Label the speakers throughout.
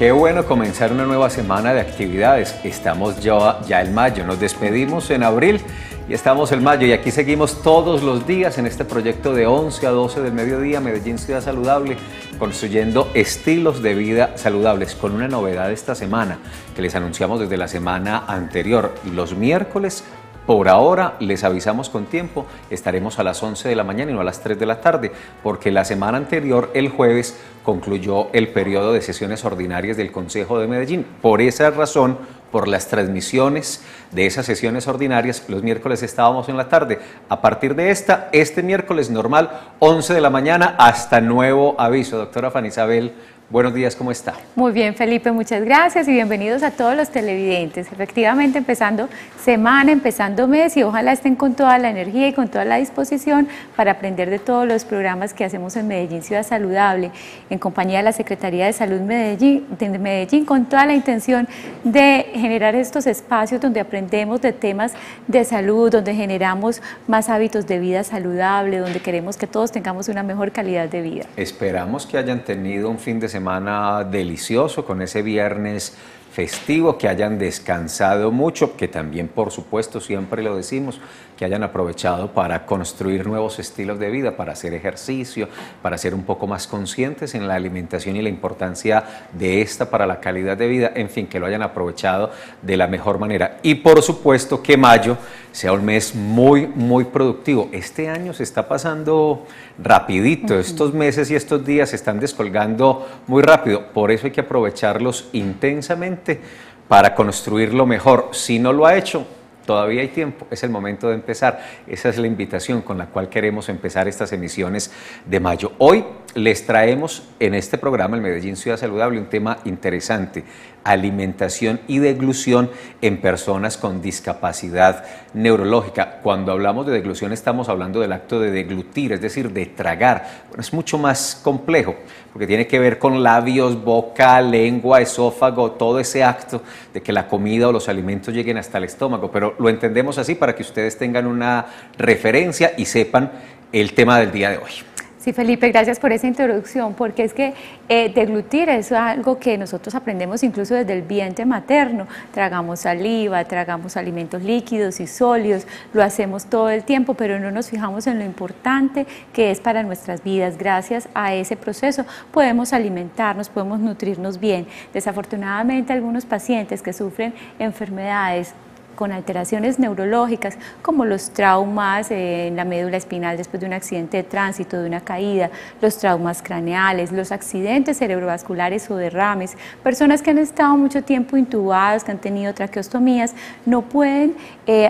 Speaker 1: Qué bueno comenzar una nueva semana de actividades. Estamos ya en mayo, nos despedimos en abril y estamos en mayo y aquí seguimos todos los días en este proyecto de 11 a 12 del mediodía, Medellín Ciudad Saludable, construyendo estilos de vida saludables con una novedad esta semana que les anunciamos desde la semana anterior. Los miércoles, por ahora, les avisamos con tiempo, estaremos a las 11 de la mañana y no a las 3 de la tarde, porque la semana anterior, el jueves, concluyó el periodo de sesiones ordinarias del Consejo de Medellín. Por esa razón, por las transmisiones de esas sesiones ordinarias, los miércoles estábamos en la tarde. A partir de este miércoles normal, 11 de la mañana hasta nuevo aviso. Doctora Fanny Isabel, buenos días, ¿cómo está?
Speaker 2: Muy bien, Felipe, muchas gracias y bienvenidos a todos los televidentes. Efectivamente, empezando semana, empezando mes y ojalá estén con toda la energía y con toda la disposición para aprender de todos los programas que hacemos en Medellín Ciudad Saludable, en compañía de la Secretaría de Salud de Medellín, con toda la intención de generar estos espacios donde aprendemos de temas de salud, donde generamos más hábitos de vida saludable, donde queremos que todos tengamos una mejor calidad de vida.
Speaker 1: Esperamos que hayan tenido un fin de semana delicioso con ese viernes festivo, que hayan descansado mucho, que también por supuesto siempre lo decimos, que hayan aprovechado para construir nuevos estilos de vida, para hacer ejercicio, para ser un poco más conscientes en la alimentación y la importancia de esta para la calidad de vida, en fin, que lo hayan aprovechado de la mejor manera. Y por supuesto que mayo sea un mes muy productivo. Este año se está pasando rapidito, estos meses y estos días se están descolgando muy rápido, por eso hay que aprovecharlos intensamente para construirlo mejor. Si no lo ha hecho, todavía hay tiempo, es el momento de empezar. Esa es la invitación con la cual queremos empezar estas emisiones de mayo. Hoy les traemos en este programa, el Medellín Ciudad Saludable, un tema interesante: alimentación y deglución en personas con discapacidad neurológica. Cuando hablamos de deglución estamos hablando del acto de deglutir, es decir, de tragar. Bueno, es mucho más complejo porque tiene que ver con labios, boca, lengua, esófago, todo ese acto de que la comida o los alimentos lleguen hasta el estómago, pero lo entendemos así para que ustedes tengan una referencia y sepan el tema del día de hoy.
Speaker 2: Sí, Felipe, gracias por esa introducción, porque es que deglutir es algo que nosotros aprendemos incluso desde el vientre materno. Tragamos saliva, tragamos alimentos líquidos y sólidos, lo hacemos todo el tiempo, pero no nos fijamos en lo importante que es para nuestras vidas. Gracias a ese proceso podemos alimentarnos, podemos nutrirnos bien. Desafortunadamente, algunos pacientes que sufren enfermedades con alteraciones neurológicas como los traumas en la médula espinal después de un accidente de tránsito, de una caída, los traumas craneales, los accidentes cerebrovasculares o derrames, personas que han estado mucho tiempo intubadas, que han tenido traqueostomías, no pueden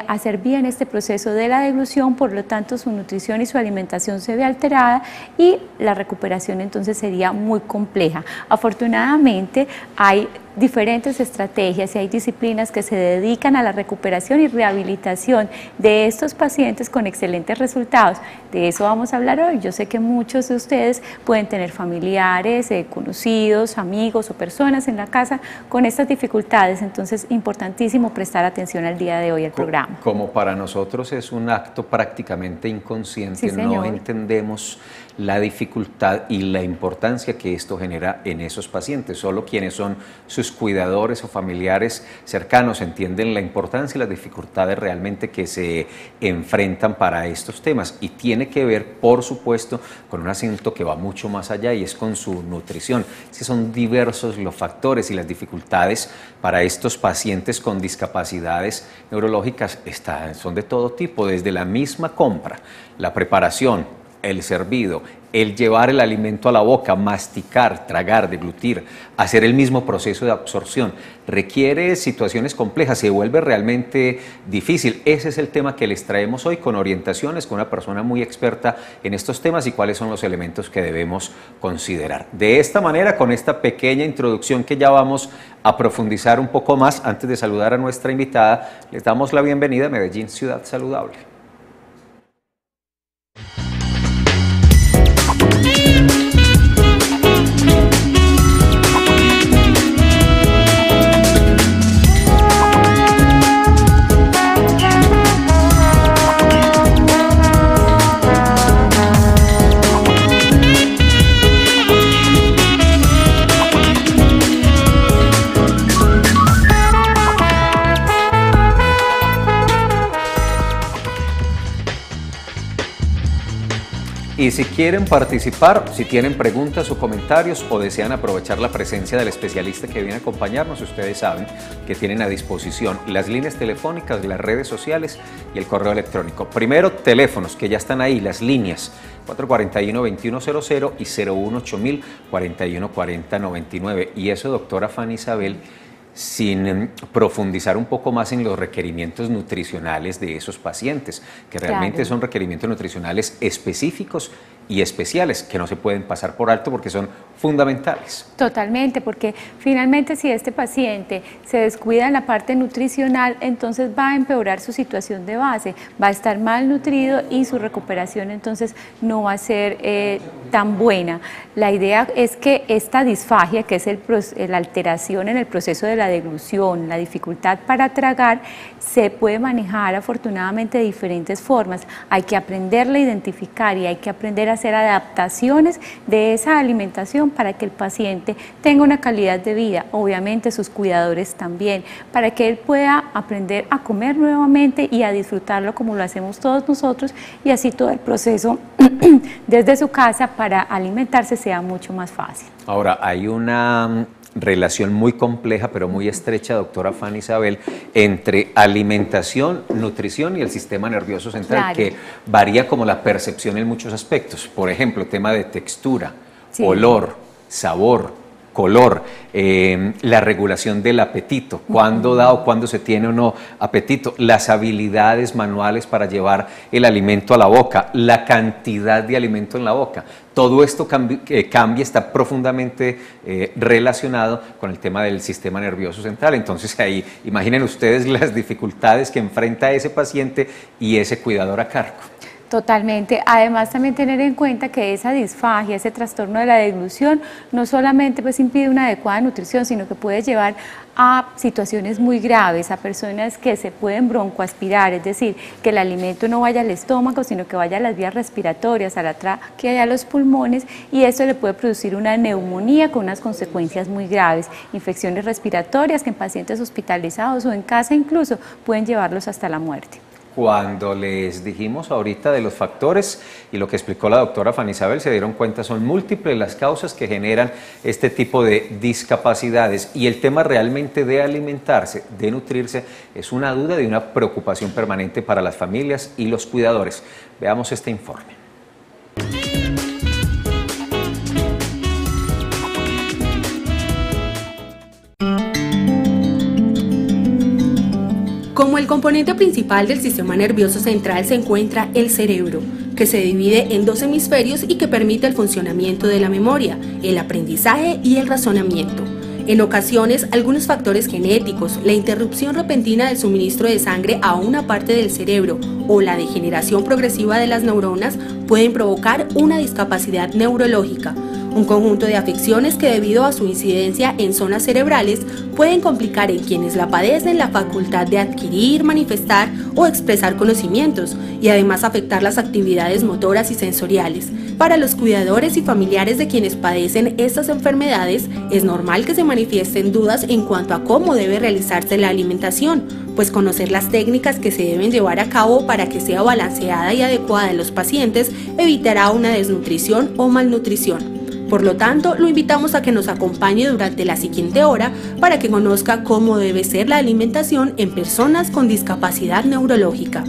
Speaker 2: hacer bien este proceso de la deglución, por lo tanto su nutrición y su alimentación se ve alterada y la recuperación entonces sería muy compleja. Afortunadamente hay diferentes estrategias y hay disciplinas que se dedican a la recuperación y rehabilitación de estos pacientes con excelentes resultados. De eso vamos a hablar hoy. Yo sé que muchos de ustedes pueden tener familiares, conocidos, amigos o personas en la casa con estas dificultades, entonces importantísimo prestar atención al día de hoy al programa.
Speaker 1: Como para nosotros es un acto prácticamente inconsciente,
Speaker 2: sí,
Speaker 1: no entendemos la dificultad y la importancia que esto genera en esos pacientes. Solo quienes son sus cuidadores o familiares cercanos entienden la importancia y las dificultades realmente que se enfrentan para estos temas, y tiene que ver, por supuesto, con un asunto que va mucho más allá y es con su nutrición. Son diversos los factores y las dificultades para estos pacientes con discapacidades neurológicas son de todo tipo, desde la misma compra, la preparación, el servido, el llevar el alimento a la boca, masticar, tragar, deglutir, hacer el mismo proceso de absorción, requiere situaciones complejas, se vuelve realmente difícil. Ese es el tema que les traemos hoy, con orientaciones, con una persona muy experta en estos temas y cuáles son los elementos que debemos considerar. De esta manera, con esta pequeña introducción que ya vamos a profundizar un poco más, antes de saludar a nuestra invitada, les damos la bienvenida a Medellín Ciudad Saludable. Y si quieren participar, si tienen preguntas o comentarios o desean aprovechar la presencia del especialista que viene a acompañarnos, ustedes saben que tienen a disposición las líneas telefónicas, las redes sociales y el correo electrónico. Primero, teléfonos, que ya están ahí, las líneas 441-2100 y 018-4140-99. Y eso, doctora Fanny Isabel, sin profundizar un poco más en los requerimientos nutricionales de esos pacientes, que realmente son requerimientos nutricionales específicos y especiales que no se pueden pasar por alto porque son fundamentales.
Speaker 2: Totalmente, porque finalmente si este paciente se descuida en la parte nutricional, entonces va a empeorar su situación de base, va a estar malnutrido y su recuperación entonces no va a ser tan buena. La idea es que esta disfagia, que es la alteración en el proceso de la deglución, la dificultad para tragar, se puede manejar afortunadamente de diferentes formas. Hay que aprenderla a identificar y hay que aprender a hacer adaptaciones de esa alimentación para que el paciente tenga una calidad de vida, obviamente sus cuidadores también, para que él pueda aprender a comer nuevamente y a disfrutarlo como lo hacemos todos nosotros, y así todo el proceso desde su casa para alimentarse sea mucho más fácil.
Speaker 1: Ahora, hay una relación muy compleja pero muy estrecha, doctora Fanny Isabel, entre alimentación, nutrición y el sistema nervioso central, que varía como la percepción en muchos aspectos. Por ejemplo, tema de textura, olor, sabor, color, la regulación del apetito, cuándo da o cuándo se tiene o no apetito, las habilidades manuales para llevar el alimento a la boca, la cantidad de alimento en la boca. Todo esto cambia, está profundamente relacionado con el tema del sistema nervioso central. Entonces ahí imaginen ustedes las dificultades que enfrenta ese paciente y ese cuidador a cargo.
Speaker 2: Totalmente. Además, también tener en cuenta que esa disfagia, ese trastorno de la deglución, no solamente pues impide una adecuada nutrición, sino que puede llevar a situaciones muy graves, a personas que se pueden broncoaspirar, es decir, que el alimento no vaya al estómago, sino que vaya a las vías respiratorias, a la tráquea y a los pulmones, y esto le puede producir una neumonía con unas consecuencias muy graves, infecciones respiratorias que en pacientes hospitalizados o en casa incluso pueden llevarlos hasta la muerte.
Speaker 1: Cuando les dijimos ahorita de los factores y lo que explicó la doctora Fanny Isabel, se dieron cuenta, son múltiples las causas que generan este tipo de discapacidades, y el tema realmente de alimentarse, de nutrirse, es una duda y una preocupación permanente para las familias y los cuidadores. Veamos este informe.
Speaker 3: Como el componente principal del sistema nervioso central se encuentra el cerebro, que se divide en dos hemisferios y que permite el funcionamiento de la memoria, el aprendizaje y el razonamiento. En ocasiones, algunos factores genéticos, la interrupción repentina del suministro de sangre a una parte del cerebro o la degeneración progresiva de las neuronas pueden provocar una discapacidad neurológica, un conjunto de afecciones que, debido a su incidencia en zonas cerebrales, pueden complicar en quienes la padecen la facultad de adquirir, manifestar o expresar conocimientos, y además afectar las actividades motoras y sensoriales. Para los cuidadores y familiares de quienes padecen estas enfermedades, es normal que se manifiesten dudas en cuanto a cómo debe realizarse la alimentación, pues conocer las técnicas que se deben llevar a cabo para que sea balanceada y adecuada en los pacientes evitará una desnutrición o malnutrición. Por lo tanto, lo invitamos a que nos acompañe durante la siguiente hora para que conozca cómo debe ser la alimentación en personas con discapacidad neurológica.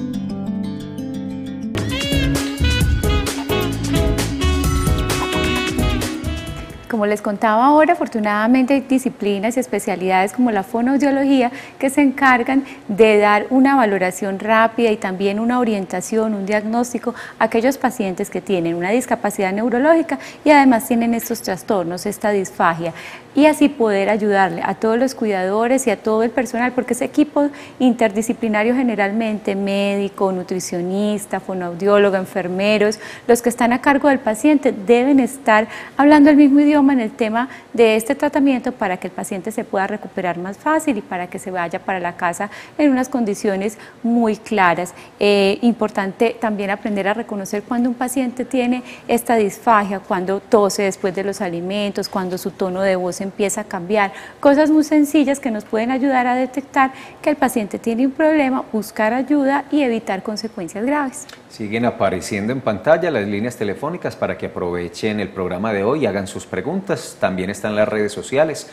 Speaker 2: Como les contaba ahora, afortunadamente hay disciplinas y especialidades como la fonoaudiología que se encargan de dar una valoración rápida y también una orientación, un diagnóstico a aquellos pacientes que tienen una discapacidad neurológica y además tienen estos trastornos, esta disfagia, y así poder ayudarle a todos los cuidadores y a todo el personal, porque es equipo interdisciplinario generalmente, médico, nutricionista, fonoaudiólogo, enfermeros, los que están a cargo del paciente deben estar hablando el mismo idioma toman el tema de este tratamiento para que el paciente se pueda recuperar más fácil y para que se vaya para la casa en unas condiciones muy claras. Importante también aprender a reconocer cuando un paciente tiene esta disfagia, cuando tose después de los alimentos, cuando su tono de voz empieza a cambiar, cosas muy sencillas que nos pueden ayudar a detectar que el paciente tiene un problema, buscar ayuda y evitar consecuencias graves.
Speaker 1: Siguen apareciendo en pantalla las líneas telefónicas para que aprovechen el programa de hoy y hagan sus preguntas. También están las redes sociales,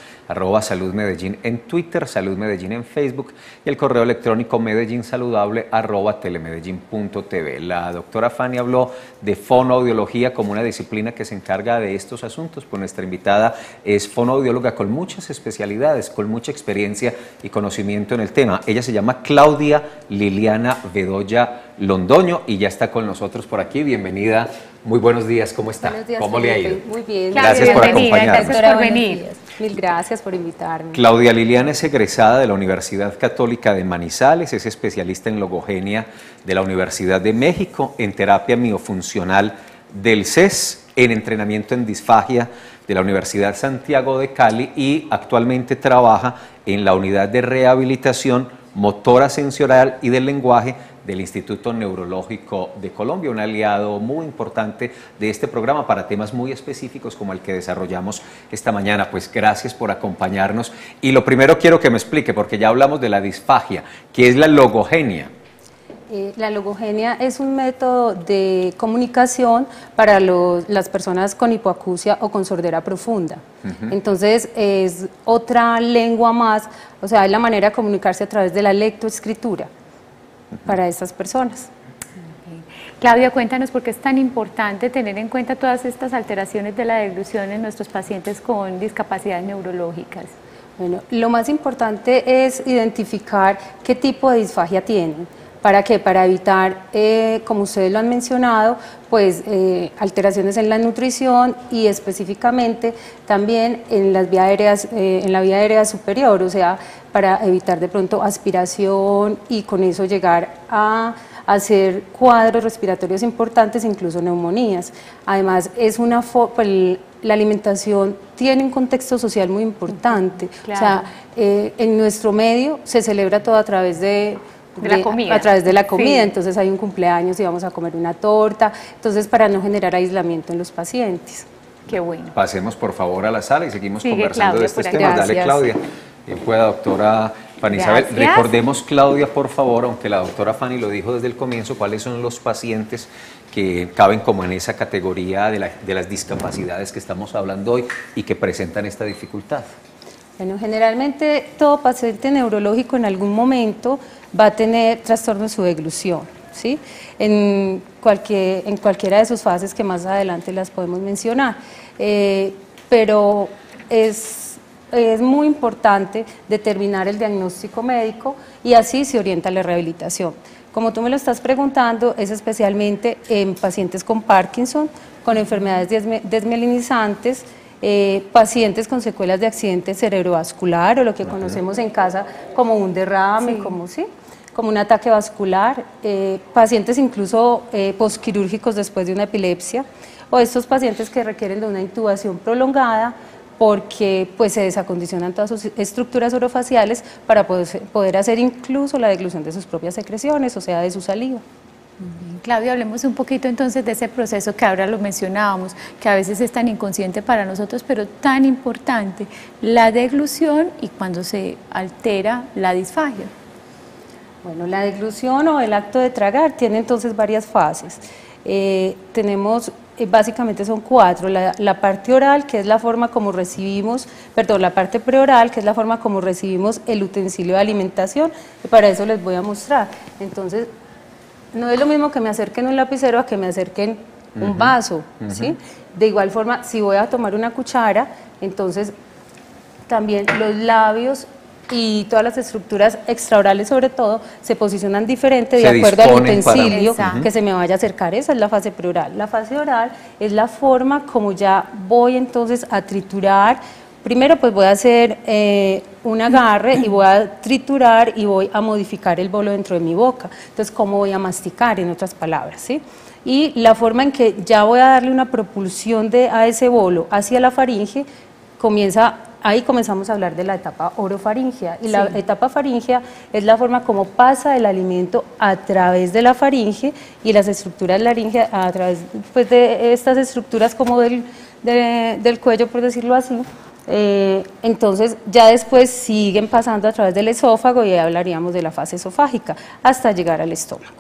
Speaker 1: @saludmedellín en Twitter, Salud Medellín en Facebook y el correo electrónico medellínsaludable@telemedellín.tv. La doctora Fanny habló de fonoaudiología como una disciplina que se encarga de estos asuntos, pues nuestra invitada es fonoaudióloga con muchas especialidades, con mucha experiencia y conocimiento en el tema. Ella se llama Claudia Liliana Bedoya Londoño y ya está con nosotros por aquí. Bienvenida, muy buenos días, ¿cómo está?
Speaker 4: Buenos días,
Speaker 1: ¿Cómo le ha ido?
Speaker 4: Muy bien.
Speaker 1: Gracias por acompañarnos.
Speaker 2: Gracias por venir.
Speaker 4: Mil gracias por invitarme.
Speaker 1: Claudia Liliana es egresada de la Universidad Católica de Manizales, es especialista en logogenia de la Universidad de México, en terapia miofuncional del CES, en entrenamiento en disfagia de la Universidad Santiago de Cali y actualmente trabaja en la unidad de rehabilitación motora sensorial y del lenguaje del Instituto Neurológico de Colombia, un aliado muy importante de este programa para temas muy específicos como el que desarrollamos esta mañana. Pues gracias por acompañarnos. Y lo primero quiero que me explique, porque ya hablamos de la disfagia, ¿qué es la logogenia?
Speaker 4: La logogenia es un método de comunicación para las personas con hipoacusia o con sordera profunda. Entonces es otra lengua más, o sea, es la manera de comunicarse a través de la lectoescritura para estas personas.
Speaker 2: Claudia, cuéntanos por qué es tan importante tener en cuenta todas estas alteraciones de la deglución en nuestros pacientes con discapacidades neurológicas.
Speaker 4: Bueno, lo más importante es identificar qué tipo de disfagia tienen. ¿Para qué? Para evitar, como ustedes lo han mencionado, pues alteraciones en la nutrición y específicamente también en las vías aéreas, en la vía aérea superior, o sea, para evitar de pronto aspiración y con eso llegar a hacer cuadros respiratorios importantes, incluso neumonías. Además, es pues, la alimentación tiene un contexto social muy importante. Claro. O sea, en nuestro medio se celebra todo a través de
Speaker 2: la comida.
Speaker 4: A través de la comida,
Speaker 2: sí.
Speaker 4: Entonces hay un cumpleaños y vamos a comer una torta, entonces para no generar aislamiento en los pacientes.
Speaker 2: Qué bueno.
Speaker 1: Pasemos por favor a la sala y seguimos
Speaker 2: Sigue
Speaker 1: conversando
Speaker 2: Claudia,
Speaker 1: de estos temas.
Speaker 4: Gracias.
Speaker 1: Dale, Claudia. Bien pueda, doctora Fanny Isabel. Recordemos, Claudia, por favor, aunque la doctora Fanny lo dijo desde el comienzo, cuáles son los pacientes que caben como en esa categoría de las discapacidades que estamos hablando hoy y que presentan esta dificultad.
Speaker 4: Bueno, generalmente todo paciente neurológico en algún momento va a tener trastorno de su deglución, ¿sí? En cualquiera de sus fases que más adelante las podemos mencionar, pero es muy importante determinar el diagnóstico médico y así se orienta la rehabilitación. Como tú me lo estás preguntando, es especialmente en pacientes con Parkinson, con enfermedades desmielinizantes, pacientes con secuelas de accidente cerebrovascular o lo que conocemos en casa como un derrame, sí. como un ataque vascular, pacientes incluso posquirúrgicos después de una epilepsia o estos pacientes que requieren de una intubación prolongada porque pues, se desacondicionan todas sus estructuras orofaciales para poder hacer incluso la deglución de sus propias secreciones, o sea, de su saliva.
Speaker 2: Claudia, hablemos un poquito entonces de ese proceso que ahora lo mencionábamos, que a veces es tan inconsciente para nosotros, pero tan importante, la deglución y cuando se altera la disfagia.
Speaker 4: Bueno, la deglución o el acto de tragar tiene entonces varias fases. Básicamente son 4, la parte oral, que es la forma como recibimos, la parte preoral, que es la forma como recibimos el utensilio de alimentación, y para eso les voy a mostrar. Entonces, no es lo mismo que me acerquen un lapicero a que me acerquen un vaso, ¿sí? De igual forma, si voy a tomar una cuchara, entonces también los labios y todas las estructuras extraorales sobre todo se posicionan diferente de acuerdo al utensilio que se me vaya a acercar. Esa es la fase preoral. La fase oral es la forma como ya voy entonces a triturar Primero pues voy a hacer un agarre y voy a triturar y voy a modificar el bolo dentro de mi boca. Entonces, ¿cómo voy a masticar, en otras palabras? ¿Sí? Y la forma en que ya voy a darle una propulsión a ese bolo hacia la faringe, ahí comenzamos a hablar de la etapa orofaringea. Y la etapa faringea es la forma como pasa el alimento a través de la faringe y las estructuras laringeas a través pues, de estas estructuras como del cuello, por decirlo así. Entonces ya después siguen pasando a través del esófago y ahí hablaríamos de la fase esofágica hasta llegar al estómago.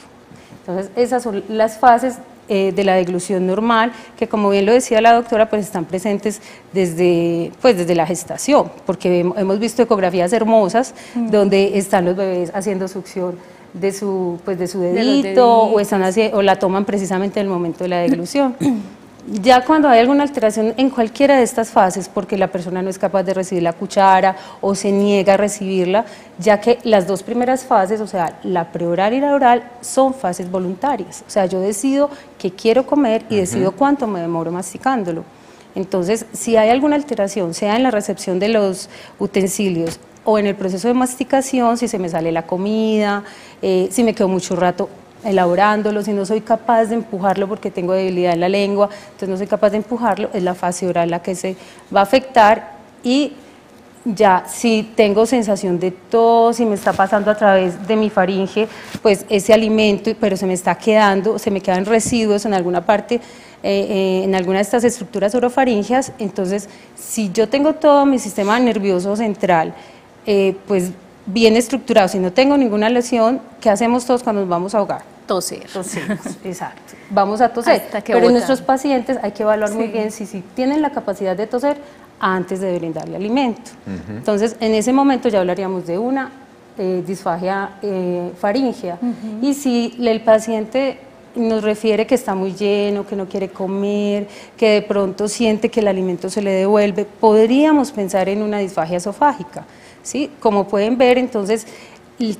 Speaker 4: Entonces esas son las fases de la deglución normal, que como bien lo decía la doctora, pues están presentes desde la gestación, porque hemos visto ecografías hermosas donde están los bebés haciendo succión de su dedito o la toman precisamente en el momento de la deglución. Ya cuando hay alguna alteración en cualquiera de estas fases, porque la persona no es capaz de recibir la cuchara o se niega a recibirla, ya que las dos primeras fases, o sea, la preoral y la oral, son fases voluntarias. O sea, yo decido qué quiero comer y decido cuánto me demoro masticándolo. Entonces, si hay alguna alteración, sea en la recepción de los utensilios o en el proceso de masticación, si se me sale la comida, si me quedo mucho rato elaborándolo, si no soy capaz de empujarlo porque tengo debilidad en la lengua, entonces no soy capaz de empujarlo, es la fase oral la que se va a afectar. Y ya si tengo sensación de tos, si me está pasando a través de mi faringe, pues ese alimento, pero se me está quedando, se me quedan residuos en alguna parte, en alguna de estas estructuras orofaringeas, entonces si yo tengo todo mi sistema nervioso central, pues bien estructurado, si no tengo ninguna lesión, ¿qué hacemos todos cuando nos vamos a ahogar?
Speaker 2: Toser.
Speaker 4: Tosemos, exacto. Vamos a toser, pero en nuestros pacientes hay que evaluar muy bien si tienen la capacidad de toser antes de brindarle alimento. Entonces, en ese momento ya hablaríamos de una disfagia faríngea. Y si el paciente nos refiere que está muy lleno, que no quiere comer, que de pronto siente que el alimento se le devuelve, podríamos pensar en una disfagia esofágica, ¿sí? Como pueden ver, entonces,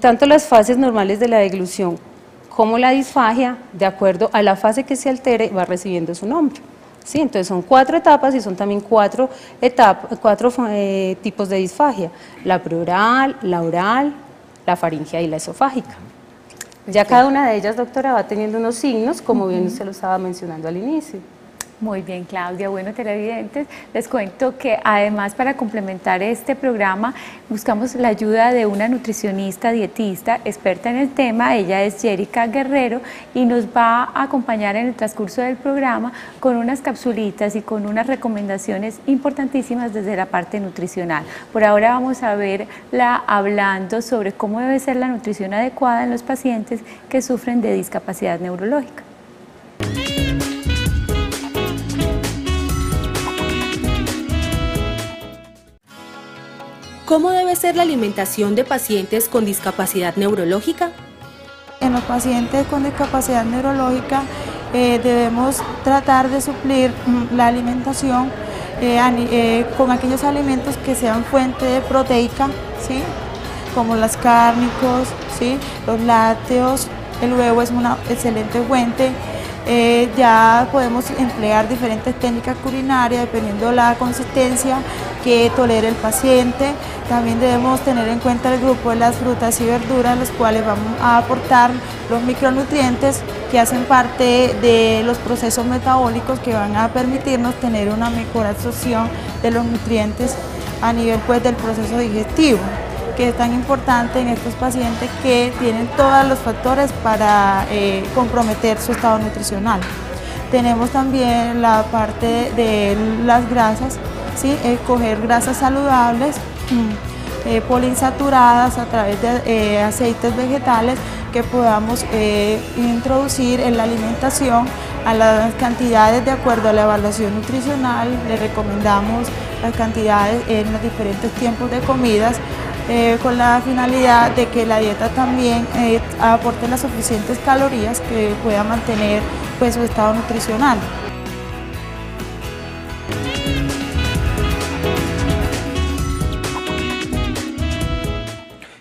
Speaker 4: tanto las fases normales de la deglución como la disfagia, de acuerdo a la fase que se altere, va recibiendo su nombre. ¿Sí? Entonces son 4 etapas y son también 4 tipos de disfagia: la preoral, la oral, la faríngea y la esofágica. Ya cada una de ellas, doctora, va teniendo unos signos, como bien usted lo estaba mencionando al inicio.
Speaker 2: Muy bien, Claudia. Bueno, televidentes, les cuento que además para complementar este programa buscamos la ayuda de una nutricionista dietista experta en el tema. Ella es Jerica Guerrero y nos va a acompañar en el transcurso del programa con unas capsulitas y con unas recomendaciones importantísimas desde la parte nutricional. Por ahora vamos a verla hablando sobre cómo debe ser la nutrición adecuada en los pacientes que sufren de discapacidad neurológica.
Speaker 3: ¿Cómo debe ser la alimentación de pacientes con discapacidad neurológica?
Speaker 5: En los pacientes con discapacidad neurológica debemos tratar de suplir la alimentación con aquellos alimentos que sean fuente proteica, ¿sí? Como los cárnicos, ¿sí? Los lácteos, el huevo es una excelente fuente. Ya podemos emplear diferentes técnicas culinarias dependiendo de la consistencia que tolere el paciente. También debemos tener en cuenta el grupo de las frutas y verduras, los cuales vamos a aportar los micronutrientes que hacen parte de los procesos metabólicos que van a permitirnos tener una mejor absorción de los nutrientes a nivel del proceso digestivo, que es tan importante en estos pacientes que tienen todos los factores para comprometer su estado nutricional. Tenemos también la parte de las grasas, ¿sí? Escoger grasas saludables, poliinsaturadas a través de aceites vegetales que podamos introducir en la alimentación a las cantidades de acuerdo a la evaluación nutricional. Le recomendamos las cantidades en los diferentes tiempos de comidas, con la finalidad de que la dieta también aporte las suficientes calorías que pueda mantener su estado nutricional.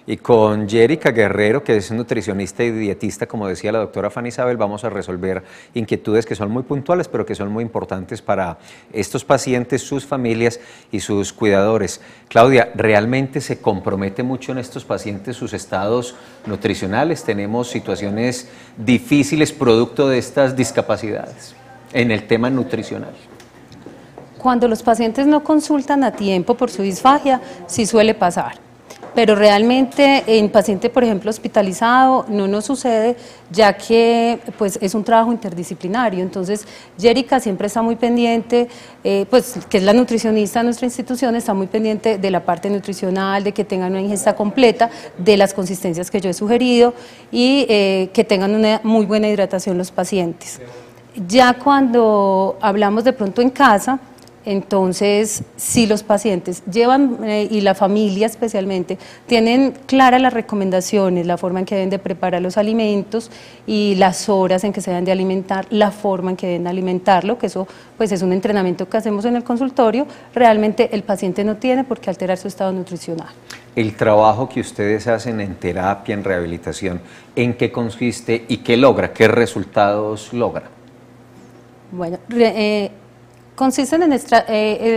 Speaker 1: Y con Yérica Guerrero, que es nutricionista y dietista, como decía la doctora Fanny Isabel, vamos a resolver inquietudes que son muy puntuales, pero que son muy importantes para estos pacientes, sus familias y sus cuidadores. Claudia, ¿realmente se compromete mucho en estos pacientes sus estados nutricionales? ¿Tenemos situaciones difíciles producto de estas discapacidades en el tema nutricional?
Speaker 4: Cuando los pacientes no consultan a tiempo por su disfagia, sí suele pasar. Pero realmente en paciente, por ejemplo, hospitalizado, no nos sucede, ya que pues, es un trabajo interdisciplinario. Entonces, Yérica siempre está muy pendiente, pues, que es la nutricionista de nuestra institución, está muy pendiente de la parte nutricional, de que tengan una ingesta completa, de las consistencias que yo he sugerido y que tengan una muy buena hidratación los pacientes. Ya cuando hablamos de pronto en casa, entonces, si los pacientes llevan, y la familia especialmente, tienen claras las recomendaciones, la forma en que deben de preparar los alimentos y las horas en que se deben de alimentar, la forma en que deben alimentarlo, que eso pues es un entrenamiento que hacemos en el consultorio, realmente el paciente no tiene por qué alterar su estado nutricional.
Speaker 1: El trabajo que ustedes hacen en terapia, en rehabilitación, ¿en qué consiste y qué logra? ¿Qué resultados logra?
Speaker 4: Bueno, consisten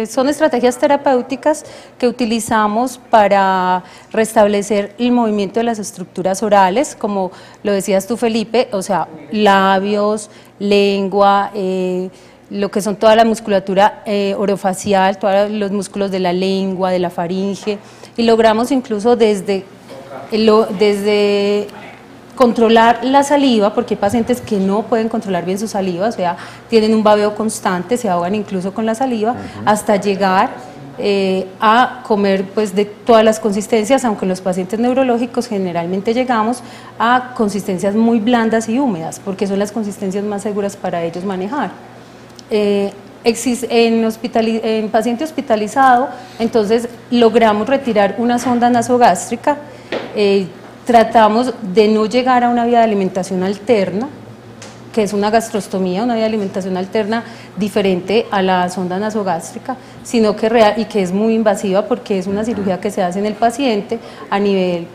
Speaker 4: son estrategias terapéuticas que utilizamos para restablecer el movimiento de las estructuras orales, como lo decías tú, Felipe, o sea, labios, lengua, lo que son toda la musculatura orofacial, todos los músculos de la lengua, de la faringe, y logramos incluso desde controlar la saliva, porque hay pacientes que no pueden controlar bien su saliva, o sea, tienen un babeo constante, se ahogan incluso con la saliva, hasta llegar a comer pues, de todas las consistencias, aunque en los pacientes neurológicos generalmente llegamos a consistencias muy blandas y húmedas, porque son las consistencias más seguras para ellos manejar. En paciente hospitalizado, entonces logramos retirar una sonda nasogástrica, tratamos de no llegar a una vía de alimentación alterna, que es una gastrostomía, una vía de alimentación alterna diferente a la sonda nasogástrica, sino que que es muy invasiva porque es una cirugía que se hace en el paciente a nivel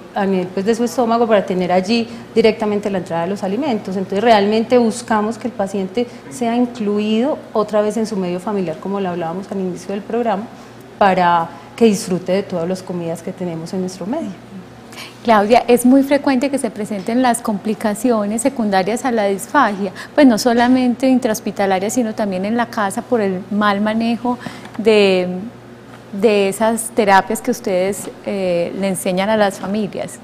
Speaker 4: pues, de su estómago para tener allí directamente la entrada de los alimentos. Entonces realmente buscamos que el paciente sea incluido otra vez en su medio familiar, como lo hablábamos al inicio del programa, para que disfrute de todas las comidas que tenemos en nuestro medio.
Speaker 2: Claudia, es muy frecuente que se presenten las complicaciones secundarias a la disfagia, pues no solamente intrahospitalaria, sino también en la casa por el mal manejo de esas terapias que ustedes le enseñan a las familias.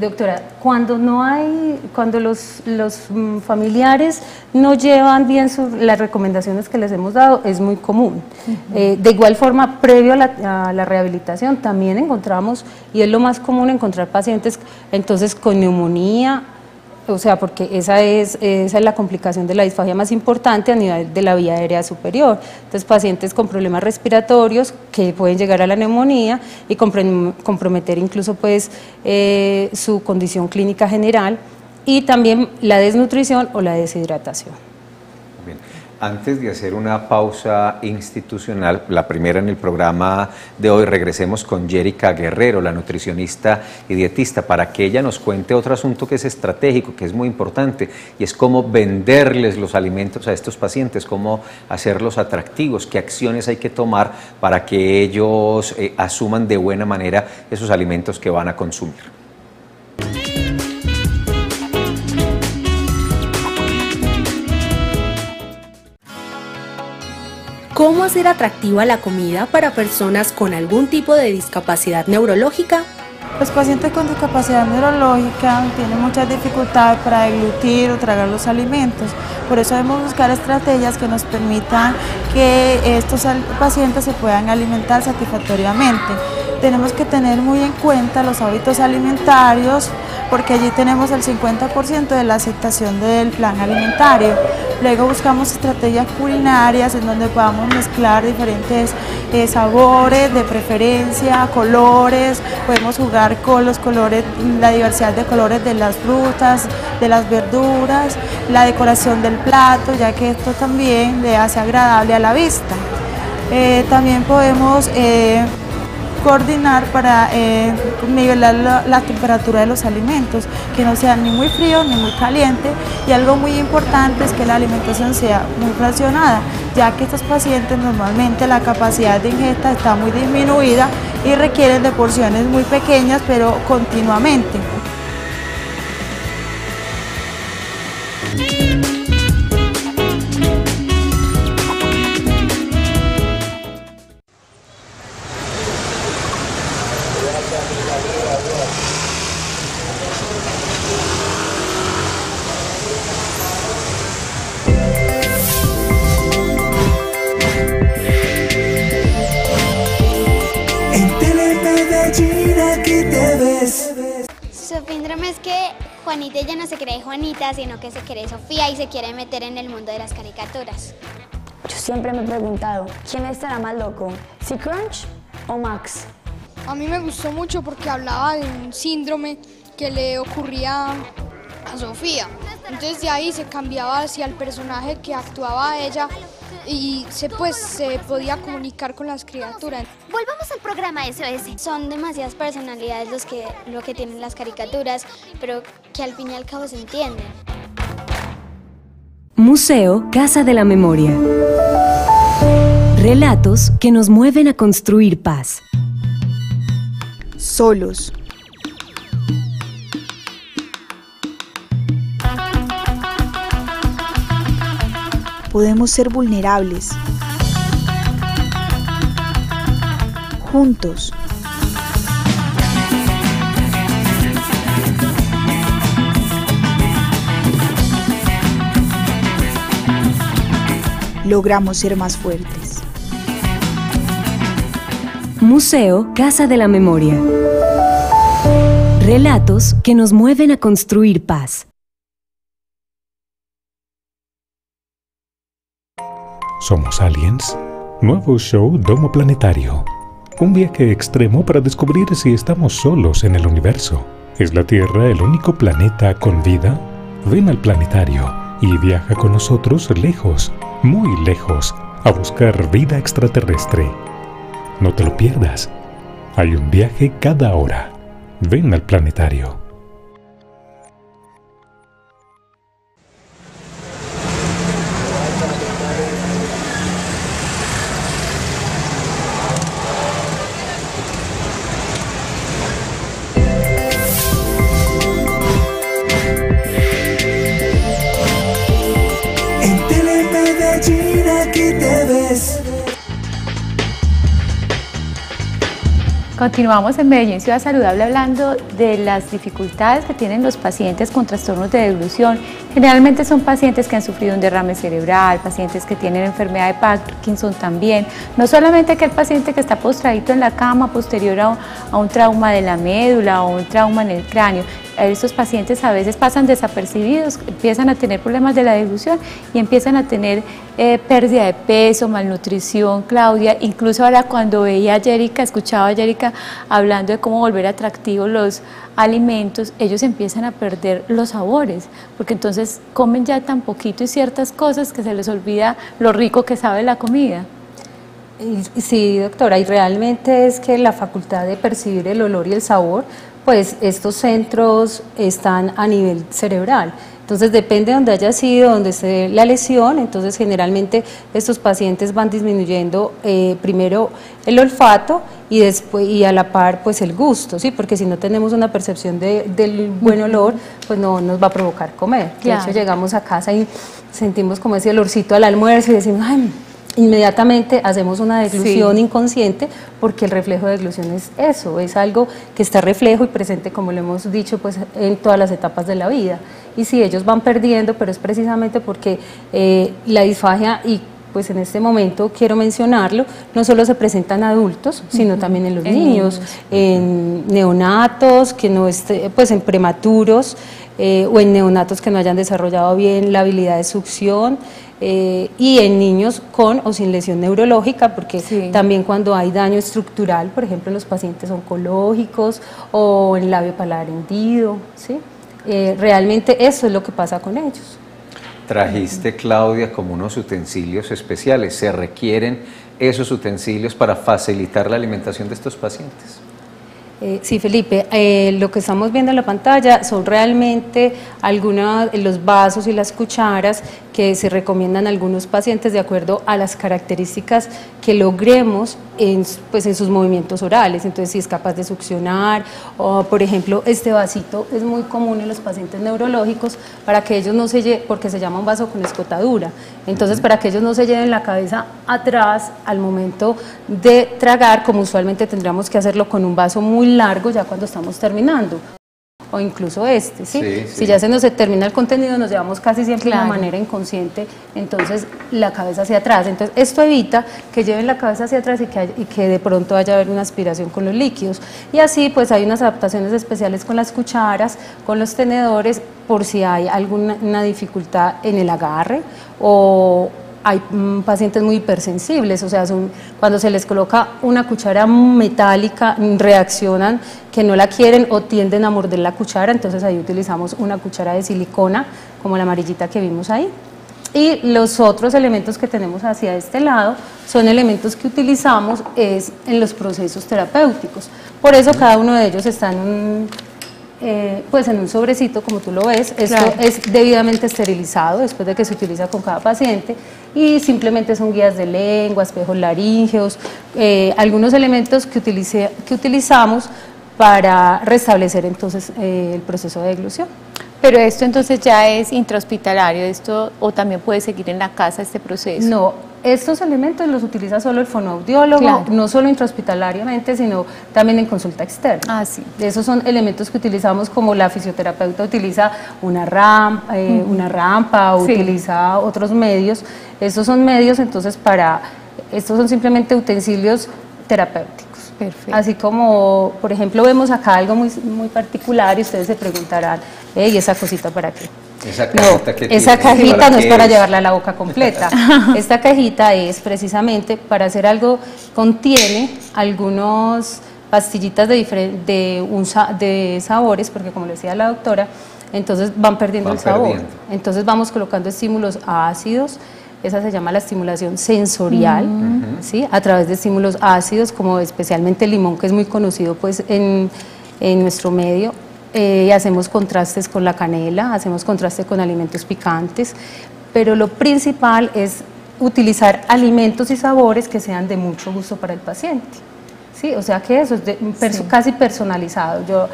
Speaker 4: Doctora, cuando los familiares no llevan bien las recomendaciones que les hemos dado, es muy común. De igual forma, previo a la rehabilitación, también encontramos, y es lo más común, encontrar pacientes entonces con neumonía, o sea, porque esa es la complicación de la disfagia más importante a nivel de la vía aérea superior. Entonces, pacientes con problemas respiratorios que pueden llegar a la neumonía y comprometer incluso pues, su condición clínica general, y también la desnutrición o la deshidratación.
Speaker 1: Bien. Antes de hacer una pausa institucional, la primera en el programa de hoy, regresemos con Yérica Guerrero, la nutricionista y dietista, para que ella nos cuente otro asunto que es estratégico, que es muy importante, y es cómo venderles los alimentos a estos pacientes, cómo hacerlos atractivos, qué acciones hay que tomar para que ellos asuman de buena manera esos alimentos que van a consumir.
Speaker 3: ¿Cómo hacer atractiva la comida para personas con algún tipo de discapacidad neurológica?
Speaker 5: Los pacientes con discapacidad neurológica tienen muchas dificultades para deglutir o tragar los alimentos. Por eso debemos buscar estrategias que nos permitan que estos pacientes se puedan alimentar satisfactoriamente. Tenemos que tener muy en cuenta los hábitos alimentarios, porque allí tenemos el 50% de la aceptación del plan alimentario. Luego buscamos estrategias culinarias en donde podamos mezclar diferentes sabores, de preferencia, colores, podemos jugar con los colores, la diversidad de colores de las frutas, de las verduras, la decoración del plato, ya que esto también le hace agradable a la vista. También podemos coordinar para nivelar la temperatura de los alimentos, que no sean ni muy fríos ni muy calientes, y algo muy importante es que la alimentación sea muy racionada, ya que estos pacientes normalmente la capacidad de ingesta está muy disminuida y requieren de porciones muy pequeñas pero continuamente.
Speaker 6: Sofíndrome es que Juanita ya no se cree Juanita, sino que se cree Sofía y se quiere meter en el mundo de las caricaturas.
Speaker 7: Yo siempre me he preguntado, ¿quién estará más loco? ¿Si Crunch o Max?
Speaker 8: A mí me gustó mucho porque hablaba de un síndrome que le ocurría a Sofía. Entonces de ahí se cambiaba hacia el personaje que actuaba ella y se podía comunicar con las criaturas.
Speaker 6: Volvamos al programa SOS. Son demasiadas personalidades lo que tienen las caricaturas, pero que al fin y al cabo se entienden.
Speaker 9: Museo Casa de la Memoria. Relatos que nos mueven a construir paz.
Speaker 10: Solos. Podemos ser vulnerables. Juntos. Logramos ser más fuertes.
Speaker 9: Museo Casa de la Memoria. Relatos que nos mueven a construir paz.
Speaker 11: ¿Somos aliens? Nuevo show Domo Planetario. Un viaje extremo para descubrir si estamos solos en el universo. ¿Es la Tierra el único planeta con vida? Ven al planetario y viaja con nosotros lejos, muy lejos, a buscar vida extraterrestre. No te lo pierdas. Hay un viaje cada hora. Ven al planetario.
Speaker 2: Continuamos en Medellín Ciudad Saludable hablando de las dificultades que tienen los pacientes con trastornos de deglución. Generalmente son pacientes que han sufrido un derrame cerebral, pacientes que tienen enfermedad de Parkinson también. No solamente aquel paciente que está postradito en la cama posterior a un trauma de la médula o un trauma en el cráneo. Estos pacientes a veces pasan desapercibidos, empiezan a tener problemas de la deglución y empiezan a tener pérdida de peso, malnutrición, Claudia. Incluso ahora cuando veía a Jerica, escuchaba a Jerica hablando de cómo volver atractivos los alimentos, ellos empiezan a perder los sabores, porque entonces comen ya tan poquito y ciertas cosas que se les olvida lo rico que sabe la comida.
Speaker 4: Sí, doctora, y realmente es que la facultad de percibir el olor y el sabor, pues estos centros están a nivel cerebral. Entonces depende de donde haya sido, donde esté la lesión, entonces generalmente estos pacientes van disminuyendo primero el olfato y después y a la par pues el gusto, ¿sí? Porque si no tenemos una percepción del buen olor, pues no nos va a provocar comer.
Speaker 2: Claro.
Speaker 4: De hecho llegamos a casa y sentimos como ese olorcito al almuerzo y decimos, ay, inmediatamente hacemos una deglución inconsciente, porque el reflejo de deglución es eso, es algo que está reflejo y presente, como lo hemos dicho, pues en todas las etapas de la vida. Y si ellos van perdiendo, pero es precisamente porque la disfagia, y pues en este momento quiero mencionarlo, no solo se presenta en adultos, sino también en los niños, en neonatos, que no pues en prematuros, o en neonatos que no hayan desarrollado bien la habilidad de succión, y en niños con o sin lesión neurológica, porque también cuando hay daño estructural, por ejemplo en los pacientes oncológicos o en labio paladar hendido, ¿sí? Realmente eso es lo que pasa con ellos.
Speaker 1: Trajiste, Claudia, como unos utensilios especiales. ¿Se requieren esos utensilios para facilitar la alimentación de estos pacientes?
Speaker 4: Sí, Felipe, lo que estamos viendo en la pantalla son realmente algunos de los vasos y las cucharas que se recomiendan a algunos pacientes de acuerdo a las características que logremos en sus movimientos orales. Entonces, si es capaz de succionar, o por ejemplo, este vasito es muy común en los pacientes neurológicos para que ellos no se lleven, porque se llama un vaso con escotadura. Entonces, para que ellos no se lleven la cabeza atrás al momento de tragar, como usualmente tendríamos que hacerlo con un vaso muy largo ya cuando estamos terminando, o incluso este, ¿sí? Si ya se nos termina el contenido, nos llevamos casi siempre de manera inconsciente, entonces la cabeza hacia atrás. Entonces esto evita que lleven la cabeza hacia atrás y que de pronto vaya a haber una aspiración con los líquidos. Y así pues hay unas adaptaciones especiales con las cucharas, con los tenedores, por si hay alguna dificultad en el agarre, o hay pacientes muy hipersensibles, o sea, cuando se les coloca una cuchara metálica, reaccionan que no la quieren o tienden a morder la cuchara, entonces ahí utilizamos una cuchara de silicona, como la amarillita que vimos ahí. Y los otros elementos que tenemos hacia este lado son elementos que utilizamos en los procesos terapéuticos. Por eso cada uno de ellos está en un sobrecito, como tú lo ves. Esto es debidamente esterilizado después de que se utiliza con cada paciente, y simplemente son guías de lengua, espejos laríngeos, algunos elementos que utilizamos para restablecer entonces el proceso de deglución.
Speaker 2: Pero esto entonces ya es intrahospitalario, o también puede seguir en la casa este proceso.
Speaker 4: No, estos elementos los utiliza solo el fonoaudiólogo, no solo intrahospitalariamente, sino también en consulta externa.
Speaker 2: Ah, sí.
Speaker 4: Esos son elementos que utilizamos, como la fisioterapeuta utiliza una rampa, o utiliza otros medios. Estos son medios, entonces estos son simplemente utensilios terapéuticos.
Speaker 2: Perfecto.
Speaker 4: Así como, por ejemplo, vemos acá algo muy particular y ustedes se preguntarán, ¿y esa cosita para qué? Esa cajita no es para llevarla a la boca completa. Esta cajita es precisamente para hacer algo, contiene algunos pastillitas de sabores, porque como le decía la doctora, entonces van perdiendo el sabor. Entonces vamos colocando estímulos ácidos. Esa se llama la estimulación sensorial, ¿sí? A través de estímulos ácidos, como especialmente el limón, que es muy conocido pues en nuestro medio. Hacemos contrastes con la canela, hacemos contraste con alimentos picantes, pero lo principal es utilizar alimentos y sabores que sean de mucho gusto para el paciente. Sí, o sea que eso es casi personalizado. Yo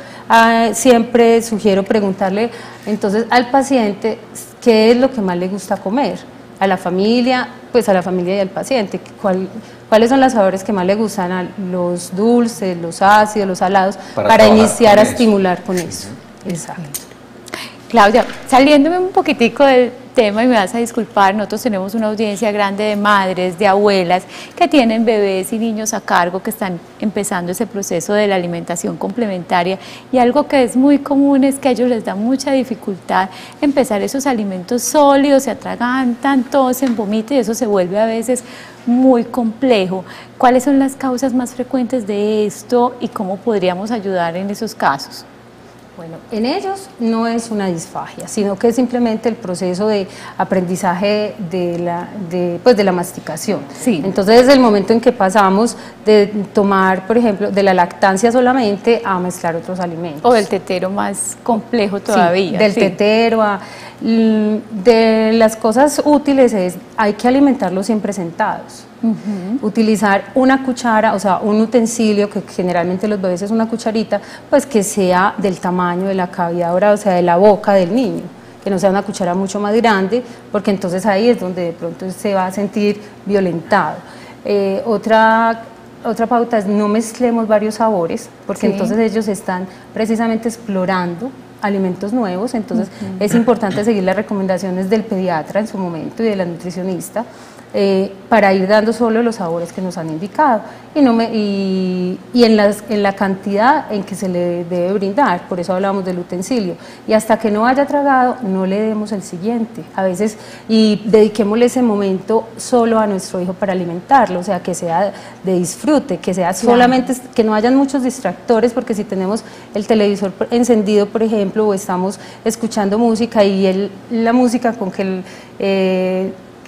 Speaker 4: siempre sugiero preguntarle entonces al paciente qué es lo que más le gusta comer. A la familia y al paciente, cuáles son los sabores que más le gustan, los dulces, los ácidos, los salados, para iniciar a estimular con eso. Exacto.
Speaker 2: Claudia, saliéndome un poquitico del tema, y me vas a disculpar, nosotros tenemos una audiencia grande de madres, de abuelas que tienen bebés y niños a cargo, que están empezando ese proceso de la alimentación complementaria, y algo que es muy común es que a ellos les da mucha dificultad empezar esos alimentos sólidos, se atragantan, tosen, vomitan, y eso se vuelve a veces muy complejo. ¿Cuáles son las causas más frecuentes de esto y cómo podríamos ayudar en esos casos?
Speaker 4: Bueno, en ellos no es una disfagia, sino que es simplemente el proceso de aprendizaje de la masticación.
Speaker 2: Sí.
Speaker 4: Entonces, desde el momento en que pasamos de tomar, por ejemplo, de la lactancia solamente a mezclar otros alimentos.
Speaker 2: O del tetero más complejo todavía.
Speaker 4: Sí, del tetero de las cosas útiles hay que alimentarlos siempre sentados. Utilizar una cuchara, o sea, un utensilio, que generalmente los bebés es una cucharita, pues que sea del tamaño de la cavidad oral, o sea, de la boca del niño, que no sea una cuchara mucho más grande, porque entonces ahí es donde de pronto se va a sentir violentado. Otra pauta es no mezclemos varios sabores, porque entonces ellos están precisamente explorando alimentos nuevos, entonces es importante seguir las recomendaciones del pediatra en su momento y de la nutricionista. para ir dando solo los sabores que nos han indicado y en la cantidad en que se le debe brindar, por eso hablamos del utensilio, y hasta que no haya tragado no le demos el siguiente, a veces, y dediquémosle ese momento solo a nuestro hijo para alimentarlo, o sea, que sea de disfrute, que sea solamente, que no hayan muchos distractores, porque si tenemos el televisor encendido, por ejemplo, o estamos escuchando música y la música con que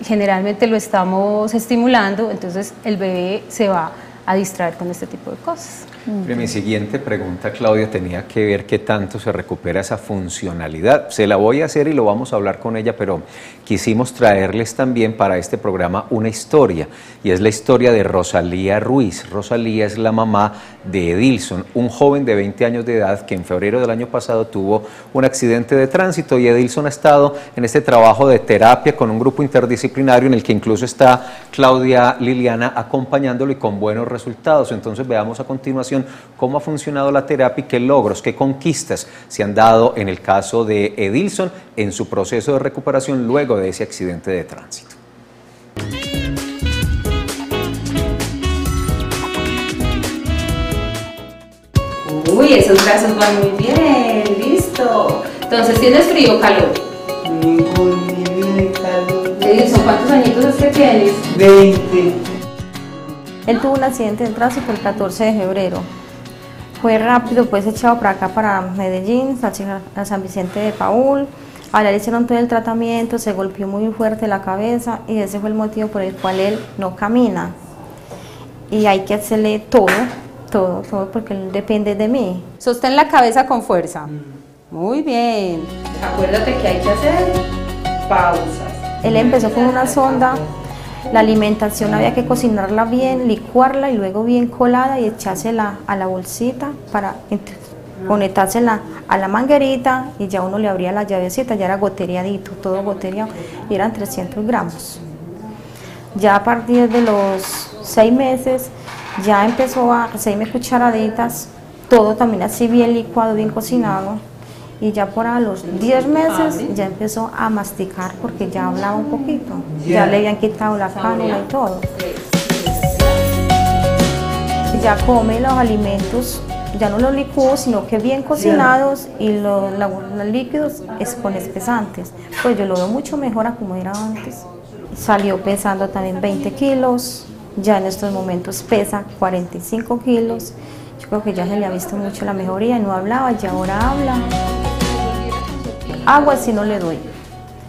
Speaker 4: generalmente lo estamos estimulando, entonces el bebé se va a distraer con este tipo de cosas.
Speaker 1: Pero mi siguiente pregunta, Claudia, tenía que ver qué tanto se recupera esa funcionalidad. Se la voy a hacer y lo vamos a hablar con ella, pero quisimos traerles también para este programa una historia, y es la historia de Rosalía Ruiz. Rosalía es la mamá de Edilson, un joven de 20 años de edad que en febrero del año pasado tuvo un accidente de tránsito, y Edilson ha estado en este trabajo de terapia con un grupo interdisciplinario en el que incluso está Claudia Liliana acompañándolo y con buenos resultados. Entonces veamos a continuación cómo ha funcionado la terapia y qué logros, qué conquistas se han dado en el caso de Edilson en su proceso de recuperación luego de ese accidente de tránsito.
Speaker 4: Uy, esos brazos van muy bien, listo. Entonces, ¿tienes frío o calor? Edilson, ¿cuántos añitos es que tienes?
Speaker 12: 20.
Speaker 13: Él tuvo un accidente de tránsito el 14 de febrero. Fue rápido, pues echado para acá, para Medellín, a San Vicente de Paúl. Allá le hicieron todo el tratamiento, se golpeó muy fuerte la cabeza y ese fue el motivo por el cual él no camina. Y hay que hacerle todo porque él depende de mí.
Speaker 4: Sostén la cabeza con fuerza. Muy bien. Acuérdate que hay que hacer pausas.
Speaker 13: Él empezó con una sonda. La alimentación había que cocinarla bien, licuarla y luego bien colada y echársela a la bolsita para conectársela a la manguerita, y ya uno le abría la llavecita, ya era gotereadito, todo gotereado, y eran 300 gramos. Ya a partir de los 6 meses ya empezó a hacerme cucharaditas, todo también así bien licuado, bien cocinado. Y ya por a los 10 meses ya empezó a masticar porque ya hablaba un poquito, ya le habían quitado la cánula y todo. Ya come los alimentos, ya no los licúo, sino que bien cocinados, y los líquidos con espesantes. Pues yo lo veo mucho mejor a como era antes. Salió pesando también 20 kilos, ya en estos momentos pesa 45 kilos. Yo creo que ya se le ha visto mucho la mejoría, no hablaba y ahora habla. Agua sí no le doy,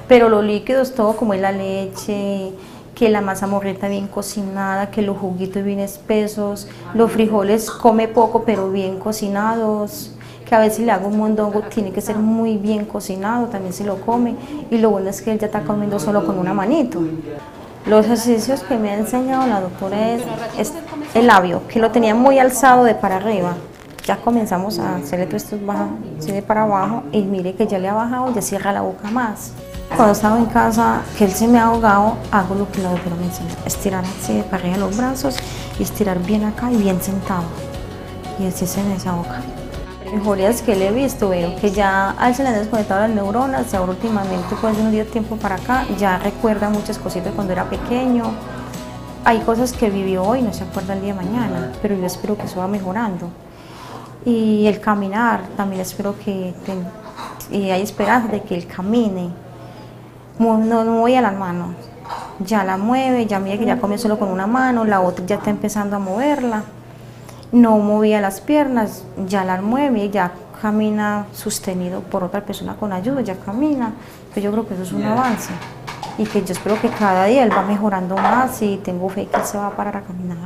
Speaker 13: pero los líquidos, todo como es la leche, que la masa morreta bien cocinada, que los juguitos bien espesos, los frijoles come poco pero bien cocinados, que a veces le hago un mondongo, tiene que ser muy bien cocinado, también se lo come, y lo bueno es que él ya está comiendo solo con una manito. Los ejercicios que me ha enseñado la doctora es el labio, que lo tenía muy alzado de para arriba. Ya comenzamos a hacerle todo esto así de para abajo, y mire que ya le ha bajado, ya cierra la boca más. Cuando estaba en casa, que él se me ha ahogado, hago lo que la doctora me enseñó, estirar así de para arriba los brazos y estirar bien acá y bien sentado, y así se desahoga. Mejorías que le he visto, veo que ya al se le han desconectado las neuronas, ahora últimamente, pues de un día de tiempo para acá, ya recuerda muchas cositas cuando era pequeño. Hay cosas que vivió hoy, no se acuerda el día de mañana, pero yo espero que eso va mejorando. Y el caminar, también espero y hay esperanza de que él camine. No voy a las manos, ya la mueve, ya mira que ya come solo con una mano, la otra ya está empezando a moverla. No movía las piernas, ya las mueve, ya camina sostenido por otra persona con ayuda, ya camina. Pues yo creo que eso es un avance, y que yo espero que cada día él va mejorando más, y tengo fe que él se va a parar a caminar.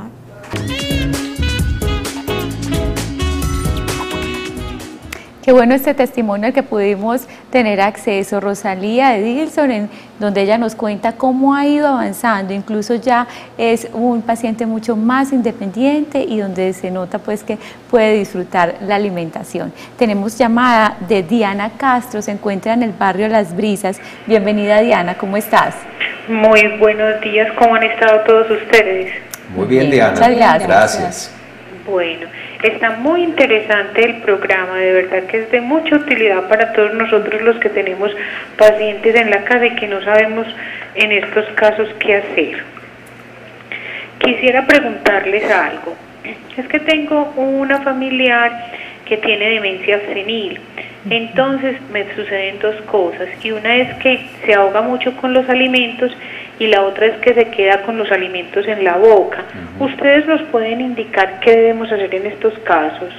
Speaker 2: Qué bueno este testimonio al que pudimos tener acceso, Rosalía Edilson, en donde ella nos cuenta cómo ha ido avanzando, incluso ya es un paciente mucho más independiente y donde se nota pues que puede disfrutar la alimentación. Tenemos llamada de Diana Castro, se encuentra en el barrio Las Brisas. Bienvenida, Diana, ¿cómo estás?
Speaker 14: Muy buenos días, ¿cómo han estado todos ustedes?
Speaker 1: Muy bien, Diana.
Speaker 2: Muchas gracias.
Speaker 1: Gracias.
Speaker 14: Bueno, está muy interesante el programa, de verdad que es de mucha utilidad para todos nosotros los que tenemos pacientes en la casa y que no sabemos en estos casos qué hacer. quisiera preguntarles algo. Es que tengo una familiar que tiene demencia senil, entonces me suceden dos cosas, y una es que se ahoga mucho con los alimentos y la otra es que se queda con los alimentos en la boca. ¿Ustedes nos pueden indicar qué debemos hacer en estos casos?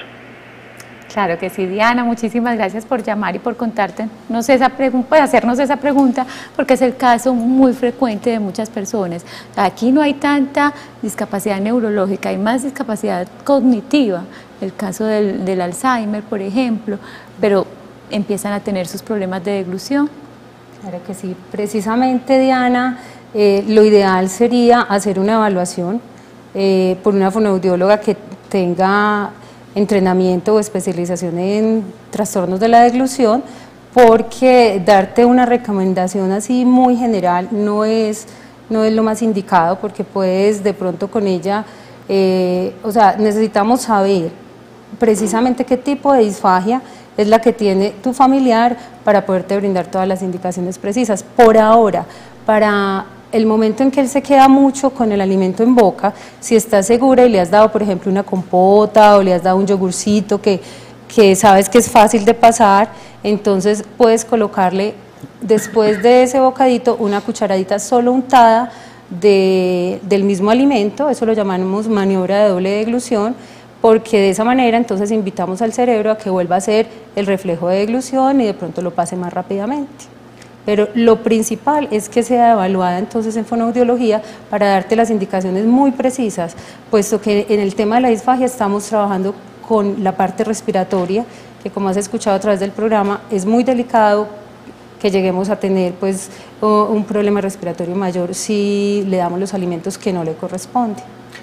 Speaker 2: Claro que sí, Diana, muchísimas gracias por llamar y por contarnos esa pregunta, pues hacernos esa pregunta, porque es el caso muy frecuente de muchas personas. Aquí no hay tanta discapacidad neurológica, hay más discapacidad cognitiva, el caso del Alzheimer, por ejemplo, pero empiezan a tener sus problemas de deglución.
Speaker 4: Claro que sí, precisamente, Diana, lo ideal sería hacer una evaluación por una fonoaudióloga que tenga entrenamiento o especialización en trastornos de la deglución, porque darte una recomendación así muy general no es lo más indicado, porque puedes de pronto con ella, o sea, necesitamos saber precisamente qué tipo de disfagia es la que tiene tu familiar para poderte brindar todas las indicaciones precisas. Por ahora, para el momento en que él se queda mucho con el alimento en boca, si estás segura y le has dado, por ejemplo, una compota o le has dado un yogurcito que sabes que es fácil de pasar, entonces puedes colocarle después de ese bocadito una cucharadita solo untada del mismo alimento, eso lo llamamos maniobra de doble deglución, porque de esa manera entonces invitamos al cerebro a que vuelva a hacer el reflejo de deglución y de pronto lo pase más rápidamente. Pero lo principal es que sea evaluada entonces en fonoaudiología para darte las indicaciones muy precisas, puesto que en el tema de la disfagia estamos trabajando con la parte respiratoria, que como has escuchado a través del programa, es muy delicado que lleguemos a tener pues un problema respiratorio mayor si le damos los alimentos que no le corresponden.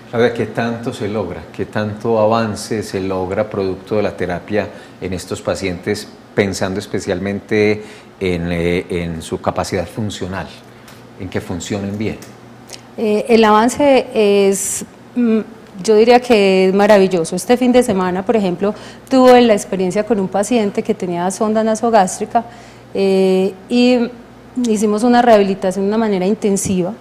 Speaker 1: Claudia, ¿qué tanto se logra? ¿Qué tanto avance se logra producto de la terapia en estos pacientes, pensando especialmente en su capacidad funcional, en que funcionen bien?
Speaker 4: El avance es, yo diría que es maravilloso. Este fin de semana, por ejemplo, tuve la experiencia con un paciente que tenía sonda nasogástrica y hicimos una rehabilitación de una manera intensiva,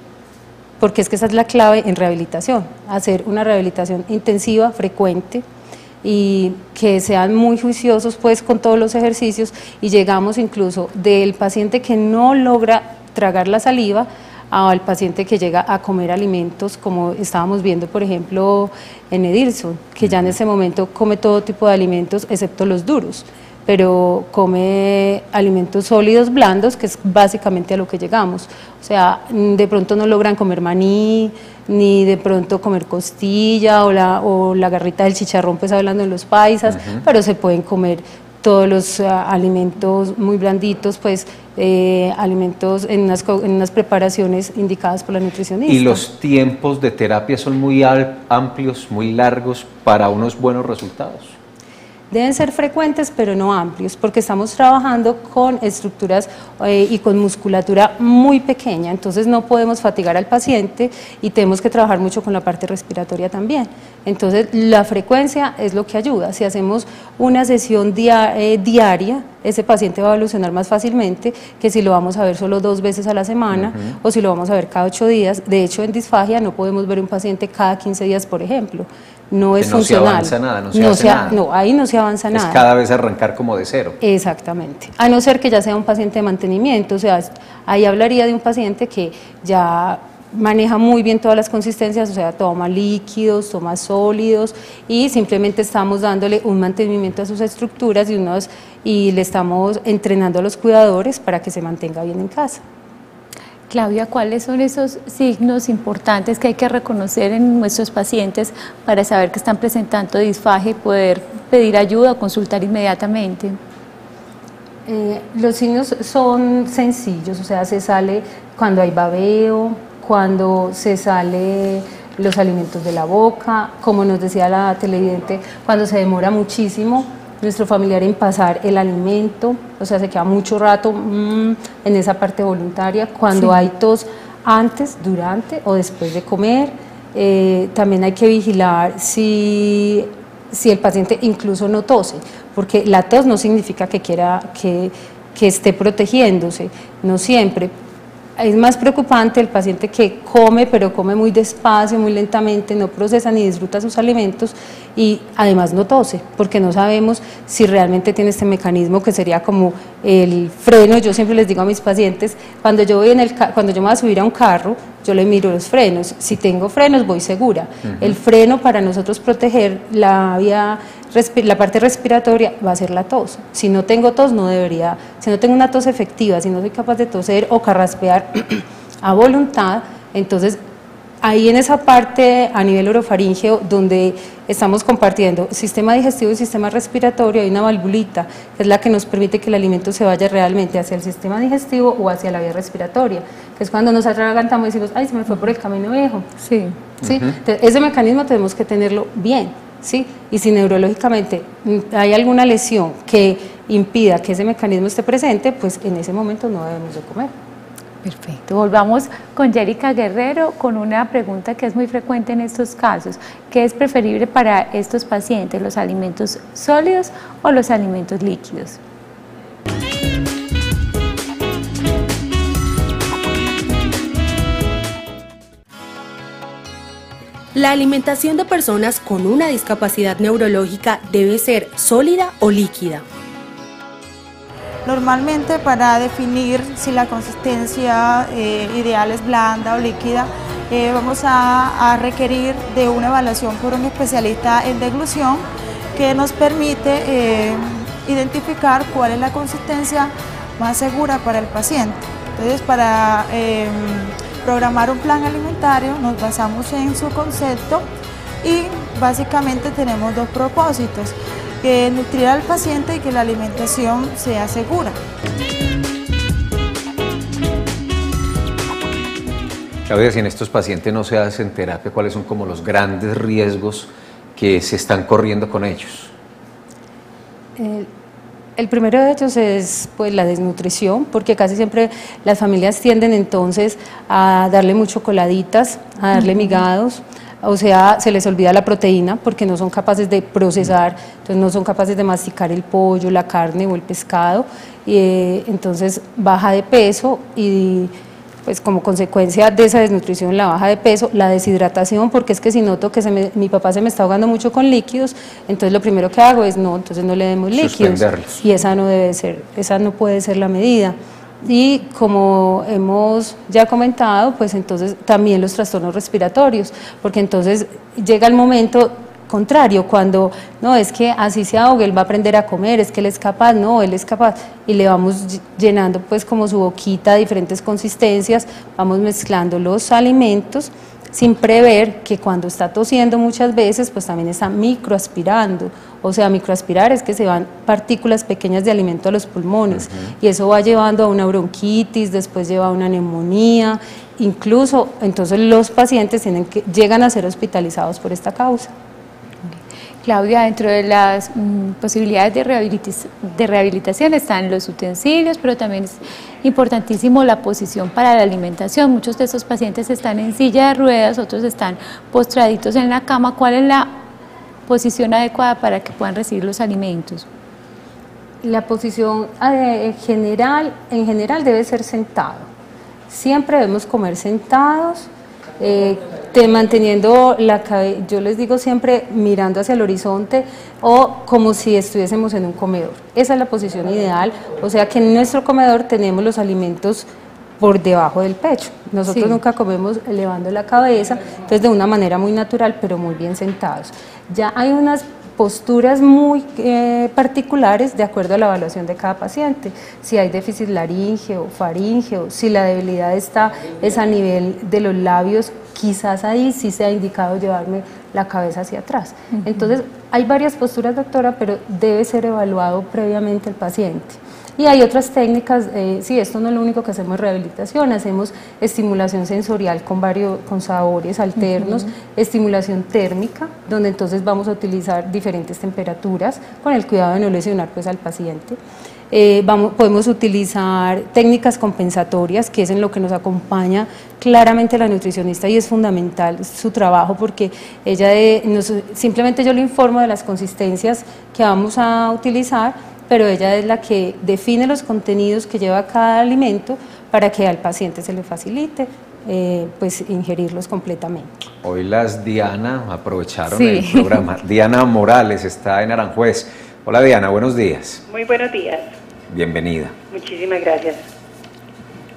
Speaker 4: porque es que esa es la clave en rehabilitación, hacer una rehabilitación intensiva, frecuente, y que sean muy juiciosos pues con todos los ejercicios, y llegamos incluso del paciente que no logra tragar la saliva al paciente que llega a comer alimentos, como estábamos viendo por ejemplo en Edilson, que ya en ese momento come todo tipo de alimentos excepto los duros, pero come alimentos sólidos blandos, que es básicamente a lo que llegamos. O sea, de pronto no logran comer maní, ni de pronto comer costilla o la garrita del chicharrón, pues hablando de los paisas, pero se pueden comer todos los alimentos muy blanditos, pues alimentos en unas preparaciones indicadas por la nutricionista.
Speaker 1: ¿Y los tiempos de terapia son muy amplios, muy largos para unos buenos resultados?
Speaker 4: Deben ser frecuentes, pero no amplios, porque estamos trabajando con estructuras y con musculatura muy pequeña, entonces no podemos fatigar al paciente y tenemos que trabajar mucho con la parte respiratoria también. Entonces la frecuencia es lo que ayuda. Si hacemos una sesión diaria, ese paciente va a evolucionar más fácilmente que si lo vamos a ver solo 2 veces a la semana o si lo vamos a ver cada 8 días. De hecho, en disfagia no podemos ver un paciente cada 15 días, por ejemplo. No es funcional.
Speaker 1: No se avanza nada, no se hace nada.
Speaker 4: No, ahí no se avanza nada.
Speaker 1: Es cada vez arrancar como de cero.
Speaker 4: Exactamente. A no ser que ya sea un paciente de mantenimiento, o sea, ahí hablaría de un paciente que ya maneja muy bien todas las consistencias, o sea, toma líquidos, toma sólidos y simplemente estamos dándole un mantenimiento a sus estructuras y le estamos entrenando a los cuidadores para que se mantenga bien en casa.
Speaker 2: Claudia, ¿cuáles son esos signos importantes que hay que reconocer en nuestros pacientes para saber que están presentando disfagia y poder pedir ayuda o consultar inmediatamente?
Speaker 4: Los signos son sencillos, o sea, se sale cuando hay babeo, cuando se sale los alimentos de la boca, como nos decía la televidente, cuando se demora muchísimo nuestro familiar en pasar el alimento, o sea, se queda mucho rato en esa parte voluntaria, cuando hay tos antes, durante o después de comer. También hay que vigilar si el paciente incluso no tose, porque la tos no significa que quiera que esté protegiéndose, no siempre. es más preocupante el paciente que come, pero come muy despacio, muy lentamente, no procesa ni disfruta sus alimentos y además no tose, porque no sabemos si realmente tiene este mecanismo que sería como el freno. Yo siempre les digo a mis pacientes, cuando yo me voy a subir a un carro, yo le miro los frenos, si tengo frenos voy segura. El freno para nosotros proteger la parte respiratoria va a ser la tos. Si no tengo tos, si no tengo una tos efectiva, si no soy capaz de toser o carraspear a voluntad, entonces ahí en esa parte a nivel orofaríngeo donde estamos compartiendo sistema digestivo y sistema respiratorio, hay una valvulita que es la que nos permite que el alimento se vaya realmente hacia el sistema digestivo o hacia la vía respiratoria, que es cuando nos atragantamos y decimos, ay, se me fue por el camino viejo. Sí. Entonces, ese mecanismo tenemos que tenerlo bien. ¿Sí? Y si neurológicamente hay alguna lesión que impida que ese mecanismo esté presente, pues en ese momento no debemos de comer.
Speaker 2: Perfecto. Volvamos con Yérica Guerrero con una pregunta que es muy frecuente en estos casos. ¿Qué es preferible para estos pacientes, los alimentos sólidos o los alimentos líquidos?
Speaker 3: La alimentación de personas con una discapacidad neurológica debe ser sólida o líquida.
Speaker 5: Normalmente para definir si la consistencia ideal es blanda o líquida, vamos a requerir de una evaluación por un especialista en deglución que nos permite identificar cuál es la consistencia más segura para el paciente. Entonces, para programar un plan alimentario nos basamos en su concepto y básicamente tenemos dos propósitos: nutrir al paciente y que la alimentación sea segura.
Speaker 1: Claudia, si en estos pacientes no se hacen terapia, ¿cuáles son como los grandes riesgos que se están corriendo con ellos?
Speaker 4: El primero de ellos es pues la desnutrición, porque casi siempre las familias tienden entonces a darle mucho coladitas, a darle migados, o sea, se les olvida la proteína porque no son capaces de procesar, entonces no son capaces de masticar el pollo, la carne o el pescado, y entonces baja de peso y pues como consecuencia de esa desnutrición, la baja de peso, la deshidratación, porque es que si noto que mi papá se me está ahogando mucho con líquidos, entonces lo primero que hago es entonces no le demos líquidos, y esa no debe ser, esa no puede ser la medida. Y como hemos ya comentado, pues entonces también los trastornos respiratorios, porque entonces llega el momento contrario, cuando no, es que así se ahoga, él va a aprender a comer, es que él es capaz, no, él es capaz, y le vamos llenando pues como su boquita de diferentes consistencias, vamos mezclando los alimentos sin prever que cuando está tosiendo muchas veces pues también está microaspirando, o sea, microaspirar es que se van partículas pequeñas de alimento a los pulmones y eso va llevando a una bronquitis, después lleva a una neumonía, incluso entonces los pacientes llegan a ser hospitalizados por esta causa.
Speaker 2: Claudia, dentro de las posibilidades de rehabilitación están los utensilios, pero también es importantísimo la posición para la alimentación. Muchos de estos pacientes están en silla de ruedas, otros están postraditos en la cama. ¿Cuál es la posición adecuada para que puedan recibir los alimentos?
Speaker 4: La posición en general debe ser sentado. Siempre debemos comer sentados. Manteniendo la cabeza, yo les digo siempre mirando hacia el horizonte o como si estuviésemos en un comedor. Esa es la posición ideal, o sea que en nuestro comedor tenemos los alimentos por debajo del pecho. Nosotros nunca comemos elevando la cabeza, entonces de una manera muy natural, pero muy bien sentados. Ya hay unas posturas muy particulares de acuerdo a la evaluación de cada paciente, si hay déficit laríngeo, faríngeo, si la debilidad es a nivel de los labios, quizás ahí sí sea indicado llevarme la cabeza hacia atrás. Entonces hay varias posturas, doctora, pero debe ser evaluado previamente el paciente. Y hay otras técnicas, esto no es lo único que hacemos en rehabilitación, hacemos estimulación sensorial con sabores alternos, estimulación térmica, donde entonces vamos a utilizar diferentes temperaturas con el cuidado de no lesionar pues al paciente. Podemos utilizar técnicas compensatorias, que es en lo que nos acompaña claramente la nutricionista y es fundamental su trabajo porque ella simplemente yo le informo de las consistencias que vamos a utilizar, pero ella es la que define los contenidos que lleva cada alimento para que al paciente se le facilite pues ingerirlos completamente.
Speaker 1: Hoy las Diana aprovecharon
Speaker 2: Sí.
Speaker 1: el programa. Diana Morales está en Aranjuez. Hola Diana, buenos días.
Speaker 12: Muy buenos días,
Speaker 1: Bienvenida.
Speaker 12: muchísimas gracias.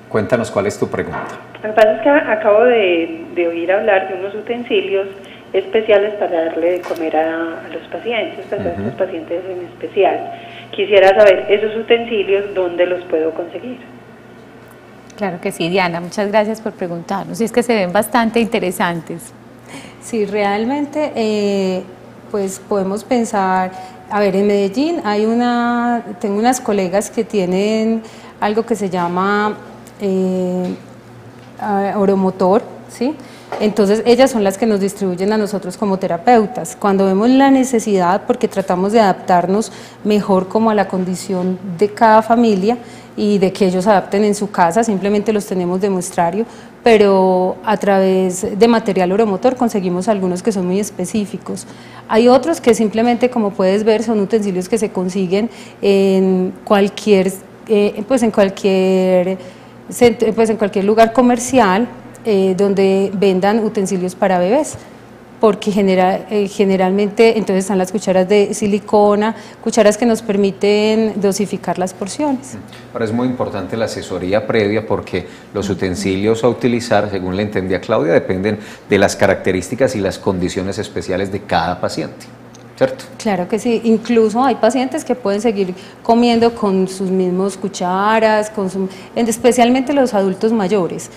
Speaker 1: Cuéntanos cuál es tu pregunta.
Speaker 12: Lo que pasa es que acabo de oír hablar de unos utensilios especiales para darle de comer a los pacientes, pues a estos pacientes en especial. Quisiera saber esos utensilios, ¿dónde los puedo conseguir?
Speaker 2: Claro que sí, Diana, muchas gracias por preguntarnos. Y es que se ven bastante interesantes.
Speaker 4: Sí, realmente pues podemos pensar, a ver, en Medellín tengo unas colegas que tienen algo que se llama oromotor, ¿sí? Entonces ellas son las que nos distribuyen a nosotros como terapeutas. Cuando vemos la necesidad, porque tratamos de adaptarnos mejor como a la condición de cada familia y de que ellos adapten en su casa, simplemente los tenemos de muestrario, pero a través de material oromotor conseguimos algunos que son muy específicos. Hay otros que simplemente, como puedes ver, son utensilios que se consiguen en cualquier lugar comercial donde vendan utensilios para bebés, porque generalmente entonces están las cucharas de silicona, cucharas que nos permiten dosificar las porciones.
Speaker 1: Ahora es muy importante la asesoría previa porque los utensilios a utilizar, según le entendí a Claudia, dependen de las características y las condiciones especiales de cada paciente, ¿cierto?
Speaker 4: Claro que sí, incluso hay pacientes que pueden seguir comiendo con sus mismos cucharas, especialmente los adultos mayores.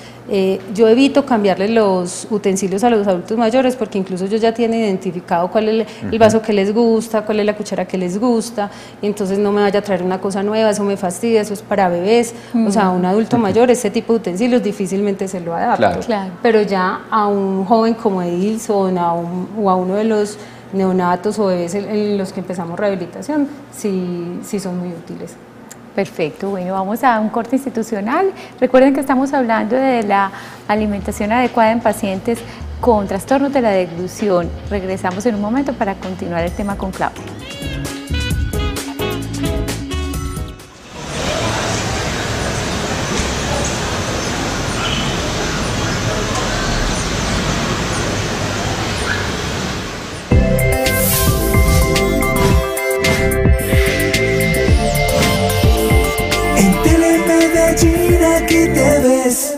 Speaker 4: Yo evito cambiarles los utensilios a los adultos mayores porque incluso ellos ya tienen identificado cuál es el vaso que les gusta, cuál es la cuchara que les gusta, y entonces no me vaya a traer una cosa nueva, eso me fastidia, eso es para bebés. O sea, a un adulto mayor este tipo de utensilios difícilmente se lo adapta.
Speaker 2: Claro.
Speaker 4: Pero ya a un joven como Edilson o a uno de los neonatos o bebés en los que empezamos rehabilitación, sí son muy útiles.
Speaker 2: Perfecto, bueno, vamos a un corte institucional. Recuerden que estamos hablando de la alimentación adecuada en pacientes con trastornos de la deglución. Regresamos en un momento para continuar el tema con Claudia.
Speaker 15: Aquí te ves.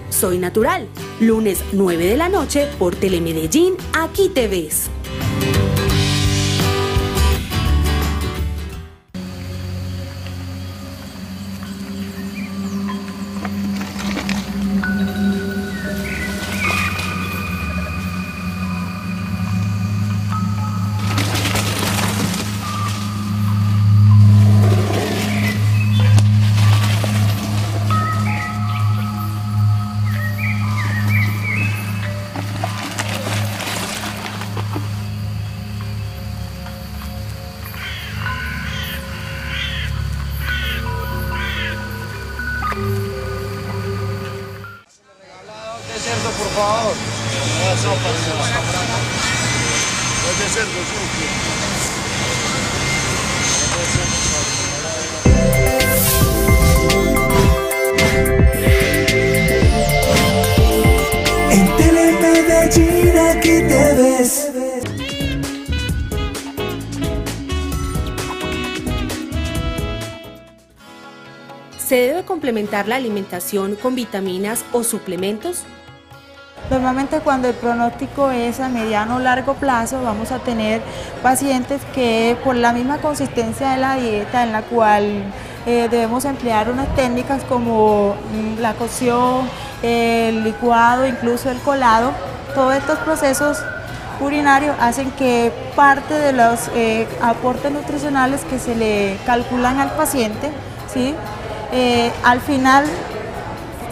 Speaker 3: Soy Natural, lunes 9 de la noche por Telemedellín, Aquí te ves.
Speaker 15: Por favor, la sopa de cerdo, en Telemedellín, aquí te ves.
Speaker 3: Se debe complementar la alimentación con vitaminas o suplementos?
Speaker 5: Normalmente cuando el pronóstico es a mediano o largo plazo vamos a tener pacientes que por la misma consistencia de la dieta en la cual debemos emplear unas técnicas como la cocción, el licuado, incluso el colado, todos estos procesos urinarios hacen que parte de los aportes nutricionales que se le calculan al paciente, ¿sí? Al final